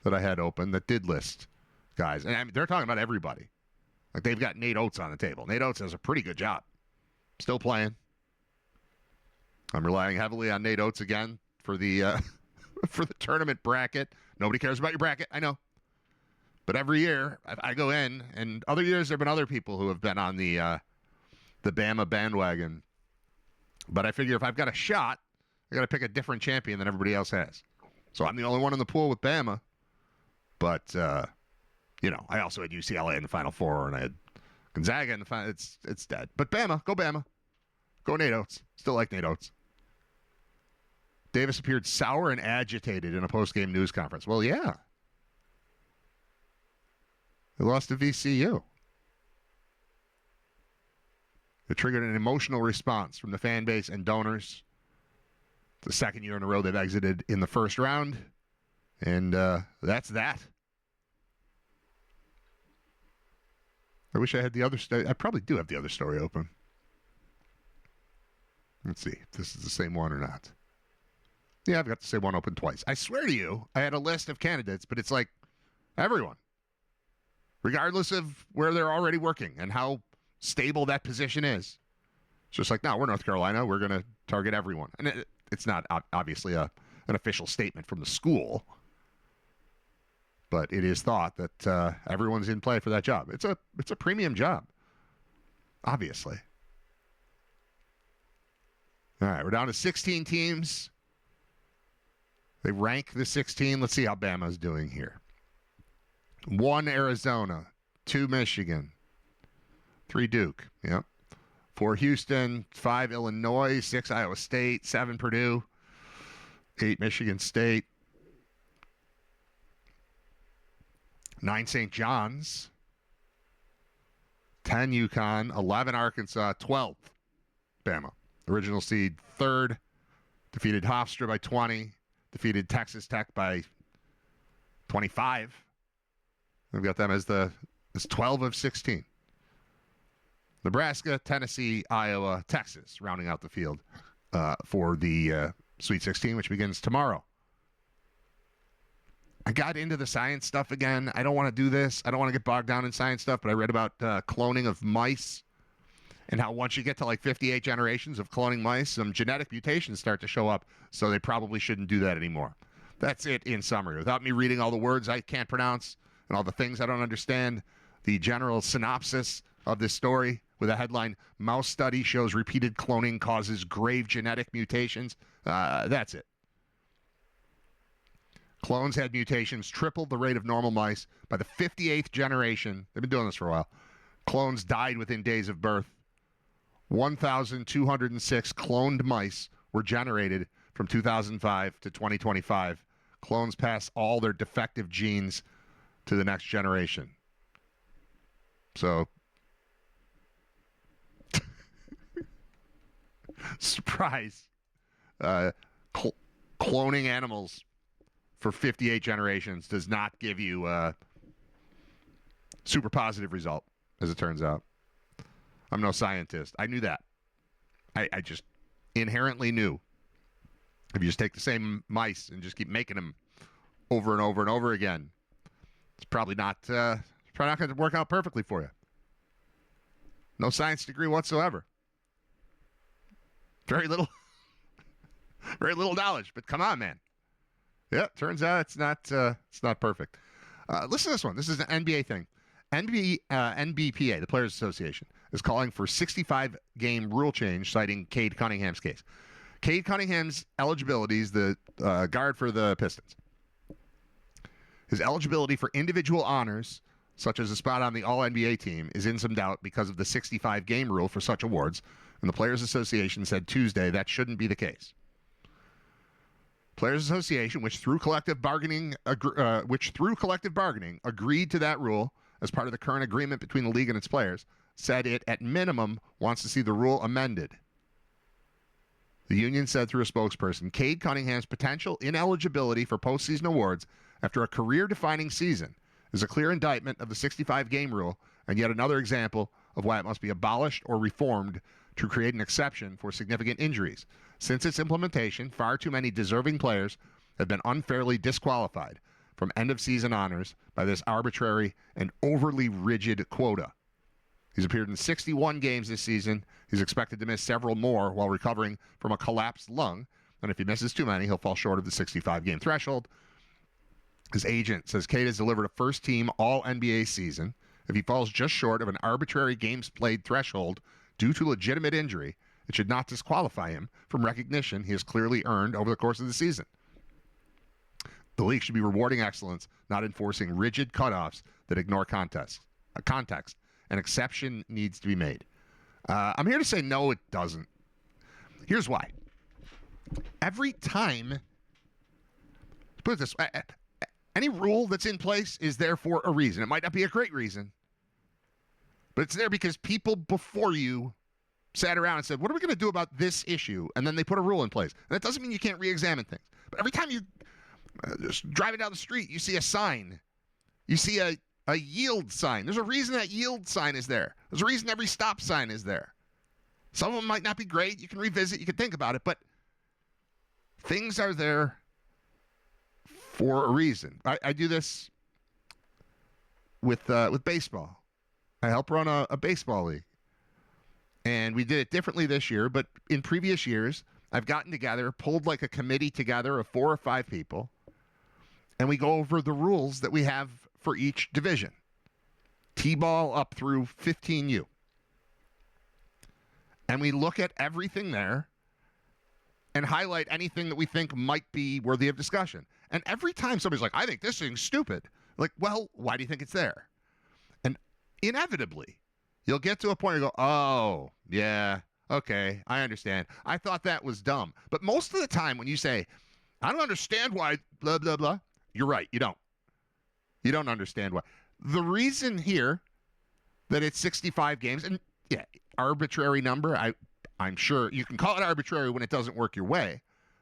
that I had open that did list guys. And I mean, they're talking about everybody. Like, they've got Nate Oates on the table. Nate Oates does a pretty good job. Still playing. I'm relying heavily on Nate Oates again for the for the tournament bracket. Nobody cares about your bracket, I know. But every year, I go in, and other years there have been other people who have been on the Bama bandwagon. But I figure if I've got a shot, I got to pick a different champion than everybody else has. So I'm the only one in the pool with Bama. But, I also had UCLA in the Final Four, and I had Gonzaga in the final. It's dead. But Bama. Go Nate Oates. Still like Nate Oates. Davis appeared sour and agitated in a post-game news conference. Well, yeah. They lost to VCU. It triggered an emotional response from the fan base and donors. The second year in a row they've exited in the first round. And that's that. I wish I had the other story. I probably do have the other story open. Let's see if this is the same one or not. Yeah, I've got the same one open twice. I swear to you, I had a list of candidates, but it's like everyone. Regardless of where they're already working and how stable that position is. It's just like, no, we're North Carolina. We're going to target everyone. And it's not obviously an official statement from the school. But it is thought that everyone's in play for that job. It's a premium job, obviously. All right, we're down to 16 teams. They rank the 16. Let's see how Bama's doing here. 1 Arizona, 2 Michigan, 3 Duke, yep. 4 Houston, 5 Illinois, 6 Iowa State, 7 Purdue, 8 Michigan State, 9 St. John's, 10 UConn, 11 Arkansas, 12 Bama. Original seed 3rd, defeated Hofstra by 20, defeated Texas Tech by 25. We've got them as 12 of 16. Nebraska, Tennessee, Iowa, Texas, rounding out the field for the Sweet 16, which begins tomorrow. I got into the science stuff again. I don't want to do this. I don't want to get bogged down in science stuff, but I read about cloning of mice and how once you get to like 58 generations of cloning mice, some genetic mutations start to show up, so they probably shouldn't do that anymore. That's it in summary. Without me reading all the words I can't pronounce and all the things I don't understand, the general synopsis of this story with a headline, "Mouse Study Shows Repeated Cloning Causes Grave Genetic Mutations." That's it. Clones had mutations tripled the rate of normal mice. By the 58th generation, they've been doing this for a while, clones died within days of birth. 1,206 cloned mice were generated from 2005 to 2025. Clones pass all their defective genes to the next generation. So, surprise. Cloning animals for 58 generations does not give you a super positive result, as it turns out. I'm no scientist. I knew that. I just inherently knew. If you just take the same mice and just keep making them over and over and over again, it's probably not going to work out perfectly for you. No science degree whatsoever. Very little knowledge. But come on, man. Yeah, turns out it's not perfect. Listen to this one. This is an NBA thing. NBPA, the Players Association, is calling for 65-game rule change, citing Cade Cunningham's case. Cade Cunningham's eligibility is the guard for the Pistons. His eligibility for individual honors, such as a spot on the All-NBA team, is in some doubt because of the 65-game rule for such awards, and the Players Association said Tuesday that shouldn't be the case. Players Association, which through collective bargaining agreed to that rule as part of the current agreement between the league and its players, said it, at minimum, wants to see the rule amended. The union said through a spokesperson, Cade Cunningham's potential ineligibility for postseason awards after a career-defining season is a clear indictment of the 65-game rule and yet another example of why it must be abolished or reformed to create an exception for significant injuries. Since its implementation, far too many deserving players have been unfairly disqualified from end-of-season honors by this arbitrary and overly rigid quota. He's appeared in 61 games this season. He's expected to miss several more while recovering from a collapsed lung. And if he misses too many, he'll fall short of the 65-game threshold. His agent says Cade has delivered a first-team All-NBA season. If he falls just short of an arbitrary games played threshold due to legitimate injury, it should not disqualify him from recognition he has clearly earned over the course of the season. The league should be rewarding excellence, not enforcing rigid cutoffs that ignore context. An exception needs to be made. I'm here to say no, it doesn't. Here's why. Every time, put it this way, any rule that's in place is there for a reason. It might not be a great reason, but it's there because people before you sat around and said, what are we going to do about this issue? And then they put a rule in place. And that doesn't mean you can't re-examine things. But every time you just driving down the street, you see a sign. You see a yield sign. There's a reason that yield sign is there. There's a reason every stop sign is there. Some of them might not be great. You can revisit. You can think about it. But things are there for a reason. I do this with baseball. I help run a baseball league. And we did it differently this year, but in previous years, I've gotten together, pulled like a committee together of 4 or 5 people, and we go over the rules that we have for each division. T-ball up through 15U. And we look at everything there and highlight anything that we think might be worthy of discussion. And every time somebody's like, I think this thing's stupid. Like, well, why do you think it's there? And inevitably, you'll get to a point where you go, oh, yeah, okay, I understand. I thought that was dumb. But most of the time when you say, I don't understand why blah, blah, blah, you're right, you don't. You don't understand why. The reason here that it's 65 games, and yeah, arbitrary number, I'm sure you can call it arbitrary when it doesn't work your way,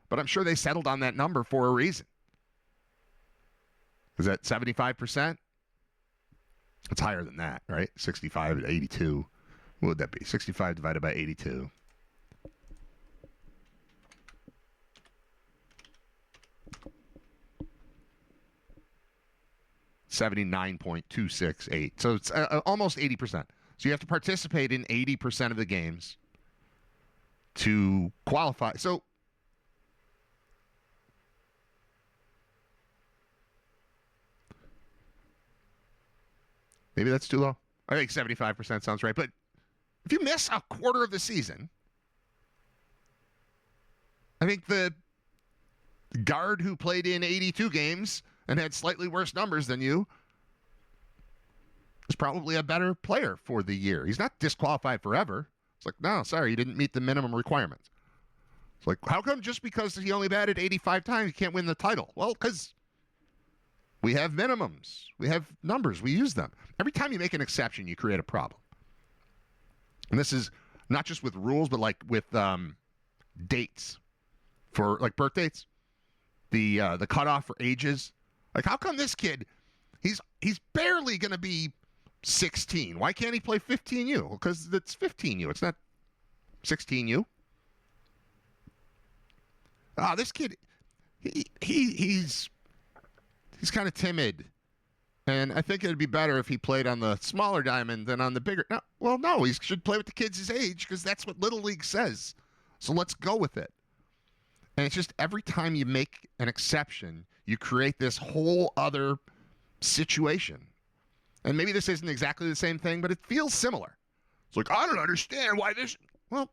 but I'm sure they settled on that number for a reason. Is that 75%? It's higher than that, right? 65 to 82. What would that be? 65 divided by 82. $79.268. So it's almost 80%. So you have to participate in 80% of the games to qualify. So maybe that's too low. I think 75% sounds right. But If you miss a quarter of the season, I think the guard who played in 82 games and had slightly worse numbers than you is probably a better player for the year. He's not disqualified forever. It's like, no, sorry, you didn't meet the minimum requirements. It's like, how come just because he only batted 85 times, you can't win the title? Well, because we have minimums. We have numbers. We use them. Every time you make an exception, you create a problem. And this is not just with rules, but like with dates for like birth dates, the cutoff for ages. Like, how come this kid, he's barely going to be 16? Why can't he play 15U? Because it's 15U. It's not 16U. This kid, he's kind of timid. And I think it'd be better if he played on the smaller diamond than on the bigger. No, he should play with the kids his age because that's what Little League says. So let's go with it. And it's just every time you make an exception, you create this whole other situation. And maybe this isn't exactly the same thing, but it feels similar. It's like, I don't understand why this. Well,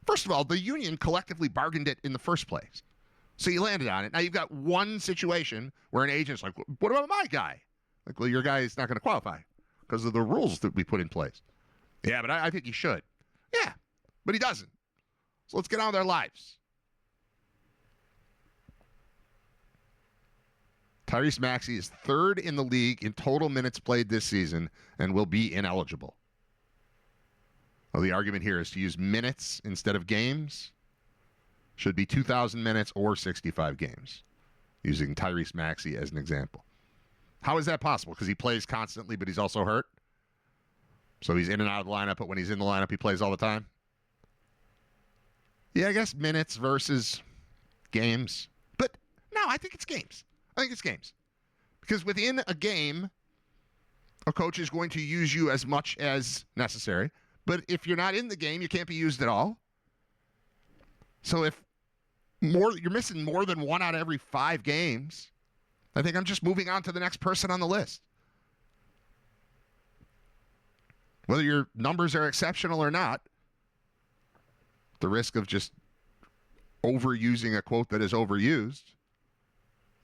first of all, the union collectively bargained it in the first place. So you landed on it. Now you've got one situation where an agent's like, what about my guy? Like, well, your guy is not going to qualify because of the rules that we put in place. Yeah, but I think he should. Yeah, but he doesn't. So let's get on with our lives. Tyrese Maxey is third in the league in total minutes played this season and will be ineligible. Well, the argument here is to use minutes instead of games. Should be 2,000 minutes or 65 games, using Tyrese Maxey as an example. How is that possible? Because he plays constantly, but he's also hurt? So he's in and out of the lineup, but when he's in the lineup, he plays all the time? Yeah, I guess minutes versus games. But no, I think it's games. Because within a game, a coach is going to use you as much as necessary. But if you're not in the game, you can't be used at all. So if you're missing more than 1 out of every 5 games, I think I'm just moving on to the next person on the list. Whether your numbers are exceptional or not, the risk of just overusing a quote that is overused.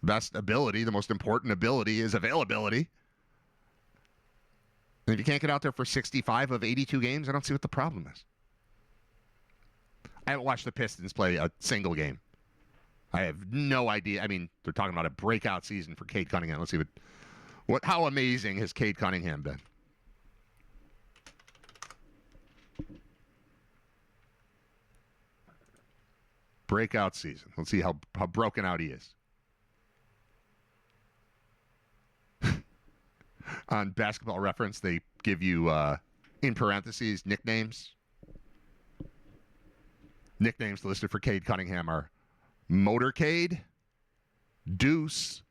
Best ability, the most important ability is availability. And if you can't get out there for 65 of 82 games, I don't see what the problem is. I haven't watched the Pistons play a single game. I have no idea. I mean, they're talking about a breakout season for Cade Cunningham. Let's see how amazing has Cade Cunningham been? Breakout season. Let's see how broken out he is. On Basketball Reference, they give you, in parentheses, nicknames. Nicknames listed for Cade Cunningham are Motorcade, Deuce,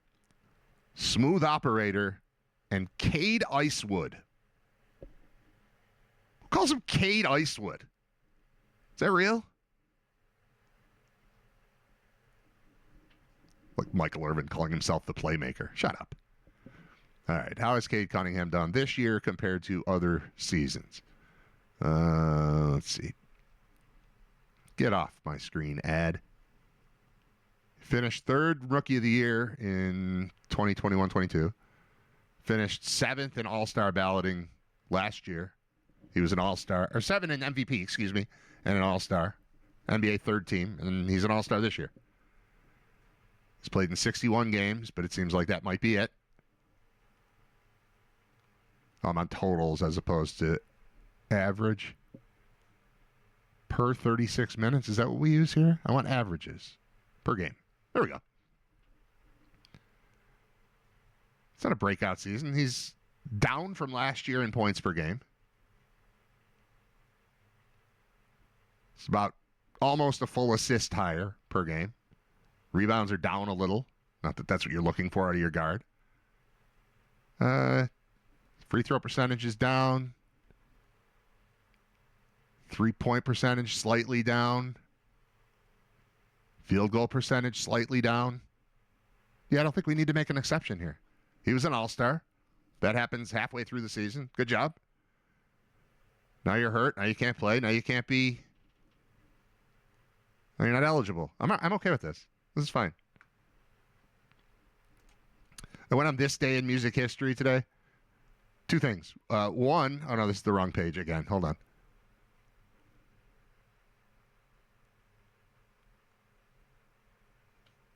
Smooth Operator, and Cade Icewood. Who calls him Cade Icewood? Is that real? Like Michael Irvin calling himself the playmaker. Shut up. All right, how has Cade Cunningham done this year compared to other seasons? Let's see. Get off my screen, ad. Finished 3rd Rookie of the Year in 2021-22. Finished 7th in All-Star balloting last year. He was an All-Star, or 7th in MVP, excuse me, and an All-Star. NBA 3rd team, and he's an All-Star this year. He's played in 61 games, but it seems like that might be it. I'm on totals as opposed to average. Per 36 minutes. Is that what we use here? I want averages per game. There we go. It's not a breakout season. He's down from last year in points per game. It's about almost a full assist higher per game. Rebounds are down a little. Not that that's what you're looking for out of your guard. Free throw percentage is down. 3-point percentage slightly down. Field goal percentage slightly down. Yeah, I don't think we need to make an exception here. He was an all-star. That happens halfway through the season. Good job. Now you're hurt. Now you can't play. Now you can't be. Now you're not eligible. I'm okay with this. This is fine. I went on this day in music history today. Two things. One, oh no, this is the wrong page again. Hold on.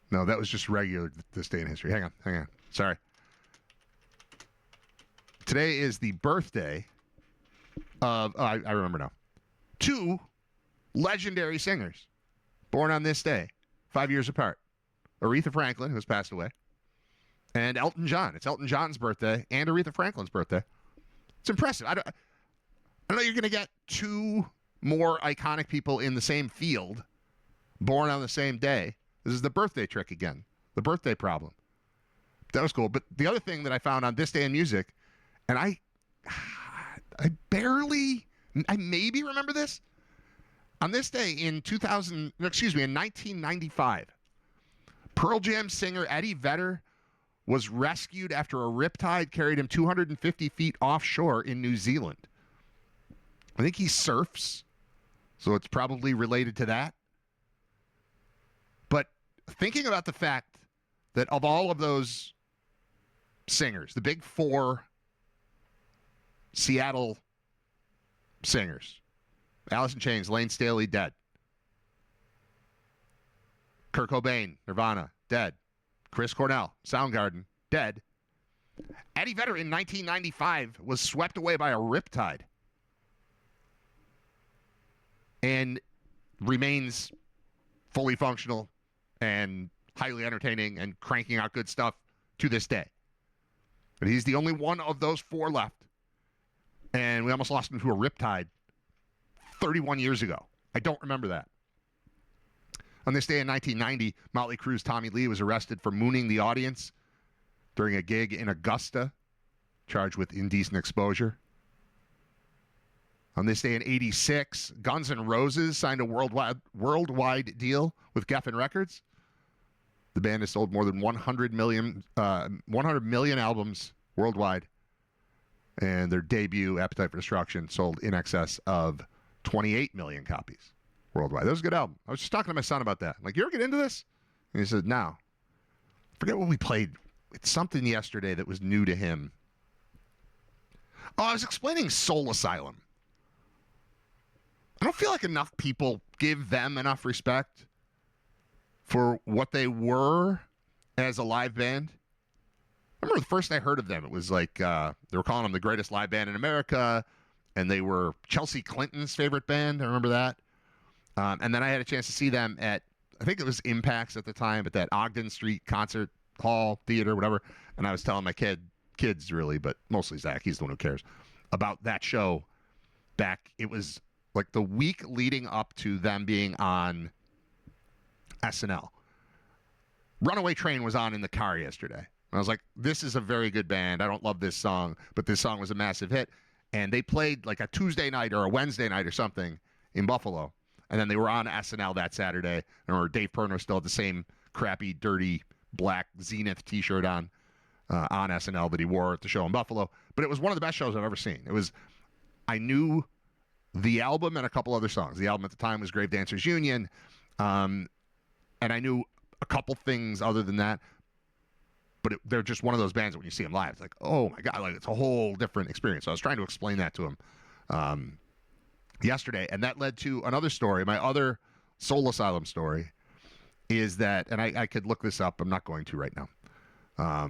No, that was just regular this day in history. Hang on. Sorry. Today is the birthday of, I remember now, two legendary singers born on this day, 5 years apart. Aretha Franklin, who has passed away, and Elton John. It's Elton John's birthday and Aretha Franklin's birthday. It's impressive. I don't know you're going to get two more iconic people in the same field born on the same day. This is the birthday trick again, the birthday problem. That was cool. But the other thing that I found on this day in music, and I maybe remember this. On this day in 1995, Pearl Jam singer Eddie Vedder was rescued after a riptide carried him 250 feet offshore in New Zealand. I think he surfs, so it's probably related to that. But thinking about the fact that of all of those singers, the big four Seattle singers, Alice in Chains, Lane Staley, dead. Kurt Cobain, Nirvana, dead. Chris Cornell, Soundgarden, dead. Eddie Vedder in 1995 was swept away by a riptide and remains fully functional and highly entertaining and cranking out good stuff to this day. But he's the only one of those four left. And we almost lost him to a riptide 31 years ago. I don't remember that. On this day in 1990, Motley Crue's Tommy Lee was arrested for mooning the audience during a gig in Augusta, charged with indecent exposure. On this day in 86, Guns N' Roses signed a worldwide deal with Geffen Records. The band has sold more than 100 million albums worldwide. And their debut, Appetite for Destruction, sold in excess of 28 million copies worldwide. That was a good album. I was just talking to my son about that. I'm like, you ever get into this? And he said, no. Forget what we played. It's something yesterday that was new to him. Oh, I was explaining Soul Asylum. I don't feel like enough people give them enough respect for what they were as a live band. I remember the first I heard of them, it was like they were calling them the greatest live band in America, and they were Chelsea Clinton's favorite band. I remember that. And then I had a chance to see them at, I think it was Impacts at the time, at that Ogden Street Concert Hall, Theater, whatever. And I was telling my kids really, but mostly Zach, he's the one who cares, about that show back. It was like the week leading up to them being on SNL. Runaway Train was on in the car yesterday. And I was like, this is a very good band. I don't love this song, but this song was a massive hit. And they played like a Tuesday night or a Wednesday night or something in Buffalo. And then they were on SNL that Saturday. And I remember Dave Perner still had the same crappy, dirty, black Zenith T-shirt on SNL that he wore at the show in Buffalo. But it was one of the best shows I've ever seen. It was, I knew the album and a couple other songs. The album at the time was Grave Dancers Union. And I knew a couple things other than that. But they're just one of those bands that when you see them live, it's like, oh my God, like it's a whole different experience. So I was trying to explain that to him yesterday. And that led to another story. My other Soul Asylum story is that, and I could look this up. I'm not going to right now.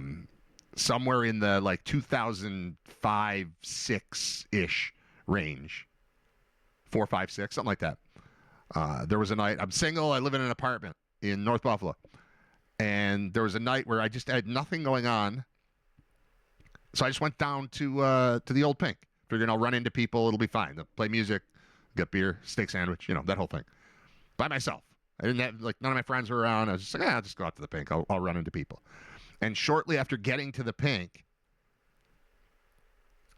Somewhere in the like 2005, 6-ish range, 4, 5, 6, something like that. There was a night, I'm single. I live in an apartment in North Buffalo. And there was a night where I just had nothing going on. So I just went down to the Old Pink. Figuring I'll run into people. It'll be fine. They'll play music, get beer, steak sandwich, that whole thing. By myself. I didn't have, none of my friends were around. I was just like, I'll just go out to the Pink. I'll run into people. And shortly after getting to the Pink,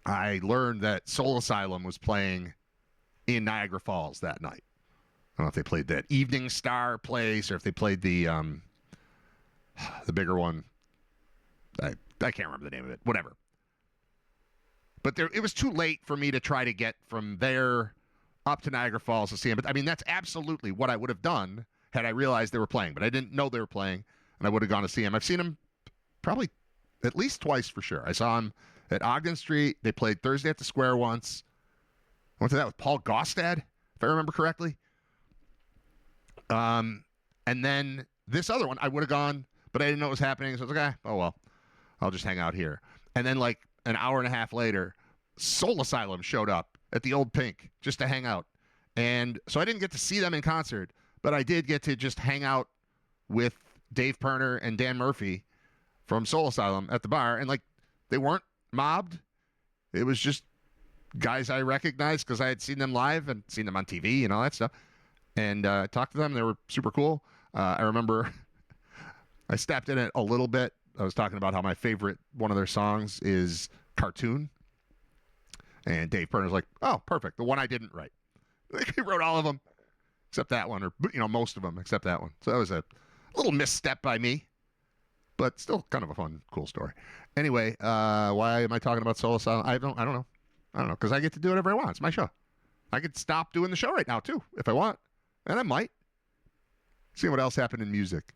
I learned that Soul Asylum was playing in Niagara Falls that night. I don't know if they played that Evening Star place or if they played the bigger one. I can't remember the name of it. Whatever. But it was too late for me to try to get from there up to Niagara Falls to see him. But I mean, that's absolutely what I would have done had I realized they were playing. But I didn't know they were playing, and I would have gone to see him. I've seen him probably at least twice for sure. I saw him at Ogden Street. They played Thursday at the Square once. I went to that with Paul Gostad, if I remember correctly. And then this other one, I would have gone, but I didn't know what was happening. So I was like, oh, well, I'll just hang out here. And then like an hour and a half later, Soul Asylum showed up at the Old Pink just to hang out. And so I didn't get to see them in concert, but I did get to just hang out with Dave Perner and Dan Murphy from Soul Asylum at the bar. And like, they weren't mobbed. It was just guys I recognized because I had seen them live and seen them on TV and all that stuff. And talked to them. They were super cool. I remember I stepped in it a little bit. I was talking about how my favorite one of their songs is Cartoon. And Dave Perner's like, oh, perfect. The one I didn't write. He wrote all of them except that one, or most of them except that one. So that was a little misstep by me, but still kind of a fun, cool story. Anyway, why am I talking about Soul Asylum? I don't know. Because I get to do whatever I want. It's my show. I could stop doing the show right now, too, if I want. And I might. See what else happened in music.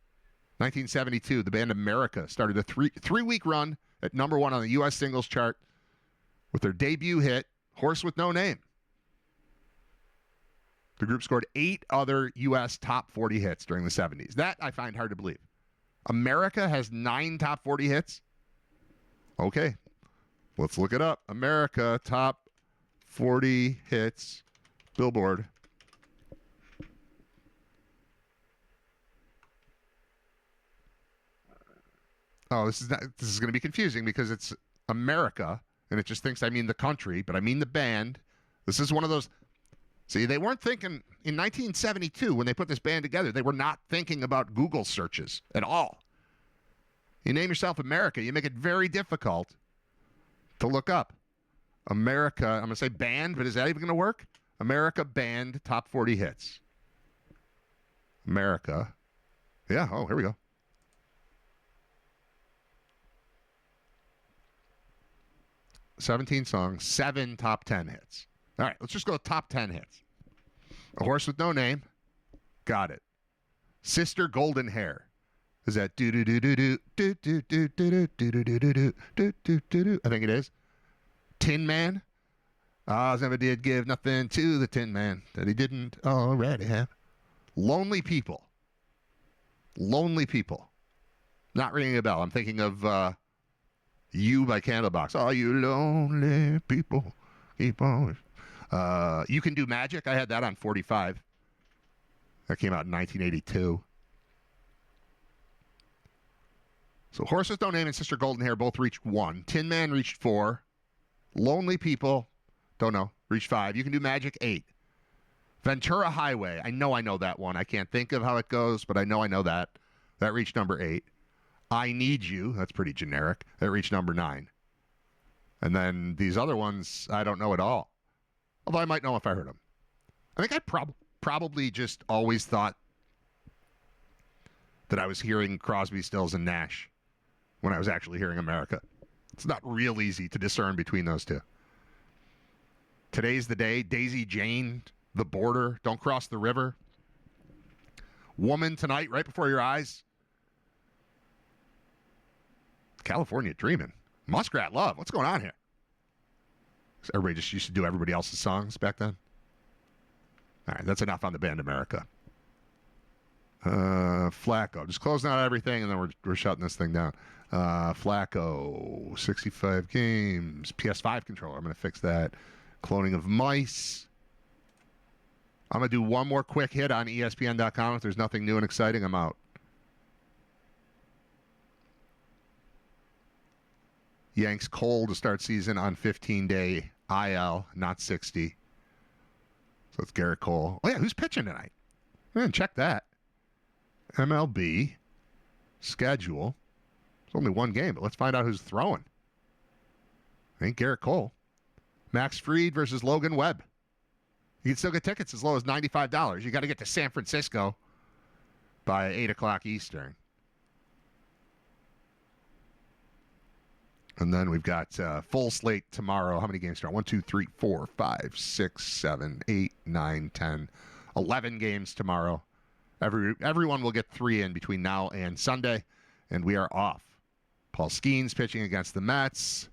1972, the band America started a three-week run at number one on the U.S. singles chart with their debut hit, Horse with No Name. The group scored 8 other U.S. top 40 hits during the 70s. That I find hard to believe. America has 9 top 40 hits? Okay, let's look it up. America top 40 hits, Billboard. Oh, this is going to be confusing because it's America, and it just thinks I mean the country, but I mean the band. This is one of those. See, they weren't thinking in 1972 when they put this band together. They were not thinking about Google searches at all. You name yourself America, you make it very difficult to look up. America, I'm going to say band, but is that even going to work? America band top 40 hits. America. Yeah, oh, here we go. 17 songs, 7 top 10 hits. All right, let's just go top 10 hits. A Horse with No Name. Got it. Sister Golden Hair. Is that do do do do do do do do do do do do do do do do? I think it is. Tin Man. Oz never did give nothing to the Tin Man that he didn't already have. Lonely People. Lonely People. Not ringing a bell. I'm thinking of You by Candlebox. Oh, you lonely people. Keep on. You Can Do Magic. I had that on 45. That came out in 1982. So Horses Don't Name and Sister Golden Hair both reached 1. Tin Man reached 4. Lonely People, don't know, reached 5. You Can Do Magic, 8. Ventura Highway. I know that one. I can't think of how it goes, but I know that. That reached number 8. I Need You. That's pretty generic. That reached number 9. And then these other ones, I don't know at all. Although I might know if I heard them. I think I probably just always thought that I was hearing Crosby, Stills, and Nash when I was actually hearing America. It's not real easy to discern between those two. Today's the Day, Daisy Jane, The Border, Don't Cross the River, Woman Tonight, Right Before Your Eyes, California Dreamin', Muskrat Love. What's going on here? Everybody just used to do everybody else's songs back then. All right, that's enough on the band America. Flacco. Just closing out everything, and then we're shutting this thing down. Flacco, 65 games. PS5 controller. I'm going to fix that. Cloning of mice. I'm going to do one more quick hit on ESPN.com. If there's nothing new and exciting, I'm out. Yanks Cole to start season on 15-day IL, not 60. So it's Garrett Cole. Oh, yeah, who's pitching tonight? Man, check that. MLB schedule. It's only one game, but let's find out who's throwing. Ain't Garrett Cole. Max Fried versus Logan Webb. You can still get tickets as low as $95. You got to get to San Francisco by 8 o'clock Eastern. And then we've got full slate tomorrow. How many games tomorrow? 1, 2, 3, 4, 5, 6, 7, 8, 9, 10, 11 games tomorrow. Everyone will get 3 in between now and Sunday, and we are off. Paul Skeens pitching against the Mets.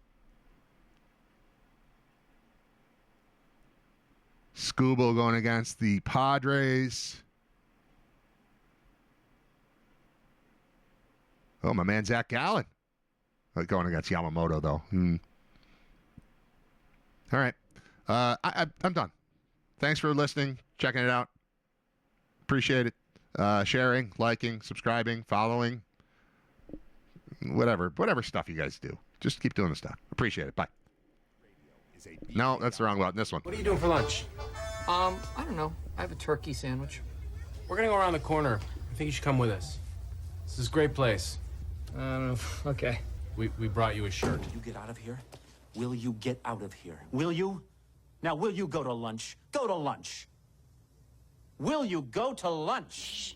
Scoobo going against the Padres. Oh, my man Zach Gallen. Going against Yamamoto, though. All right. I'm done. Thanks for listening, checking it out. Appreciate it. Sharing, liking, subscribing, following. Whatever stuff you guys do. Just keep doing the stuff. Appreciate it. Bye. No, that's the wrong button. This one. What are you doing for lunch? I don't know. I have a turkey sandwich. We're gonna go around the corner. I think you should come with us. This is a great place. Okay. We brought you a shirt. Will you get out of here? Will you get out of here? Will you? Now, will you go to lunch? Go to lunch. Will you go to lunch?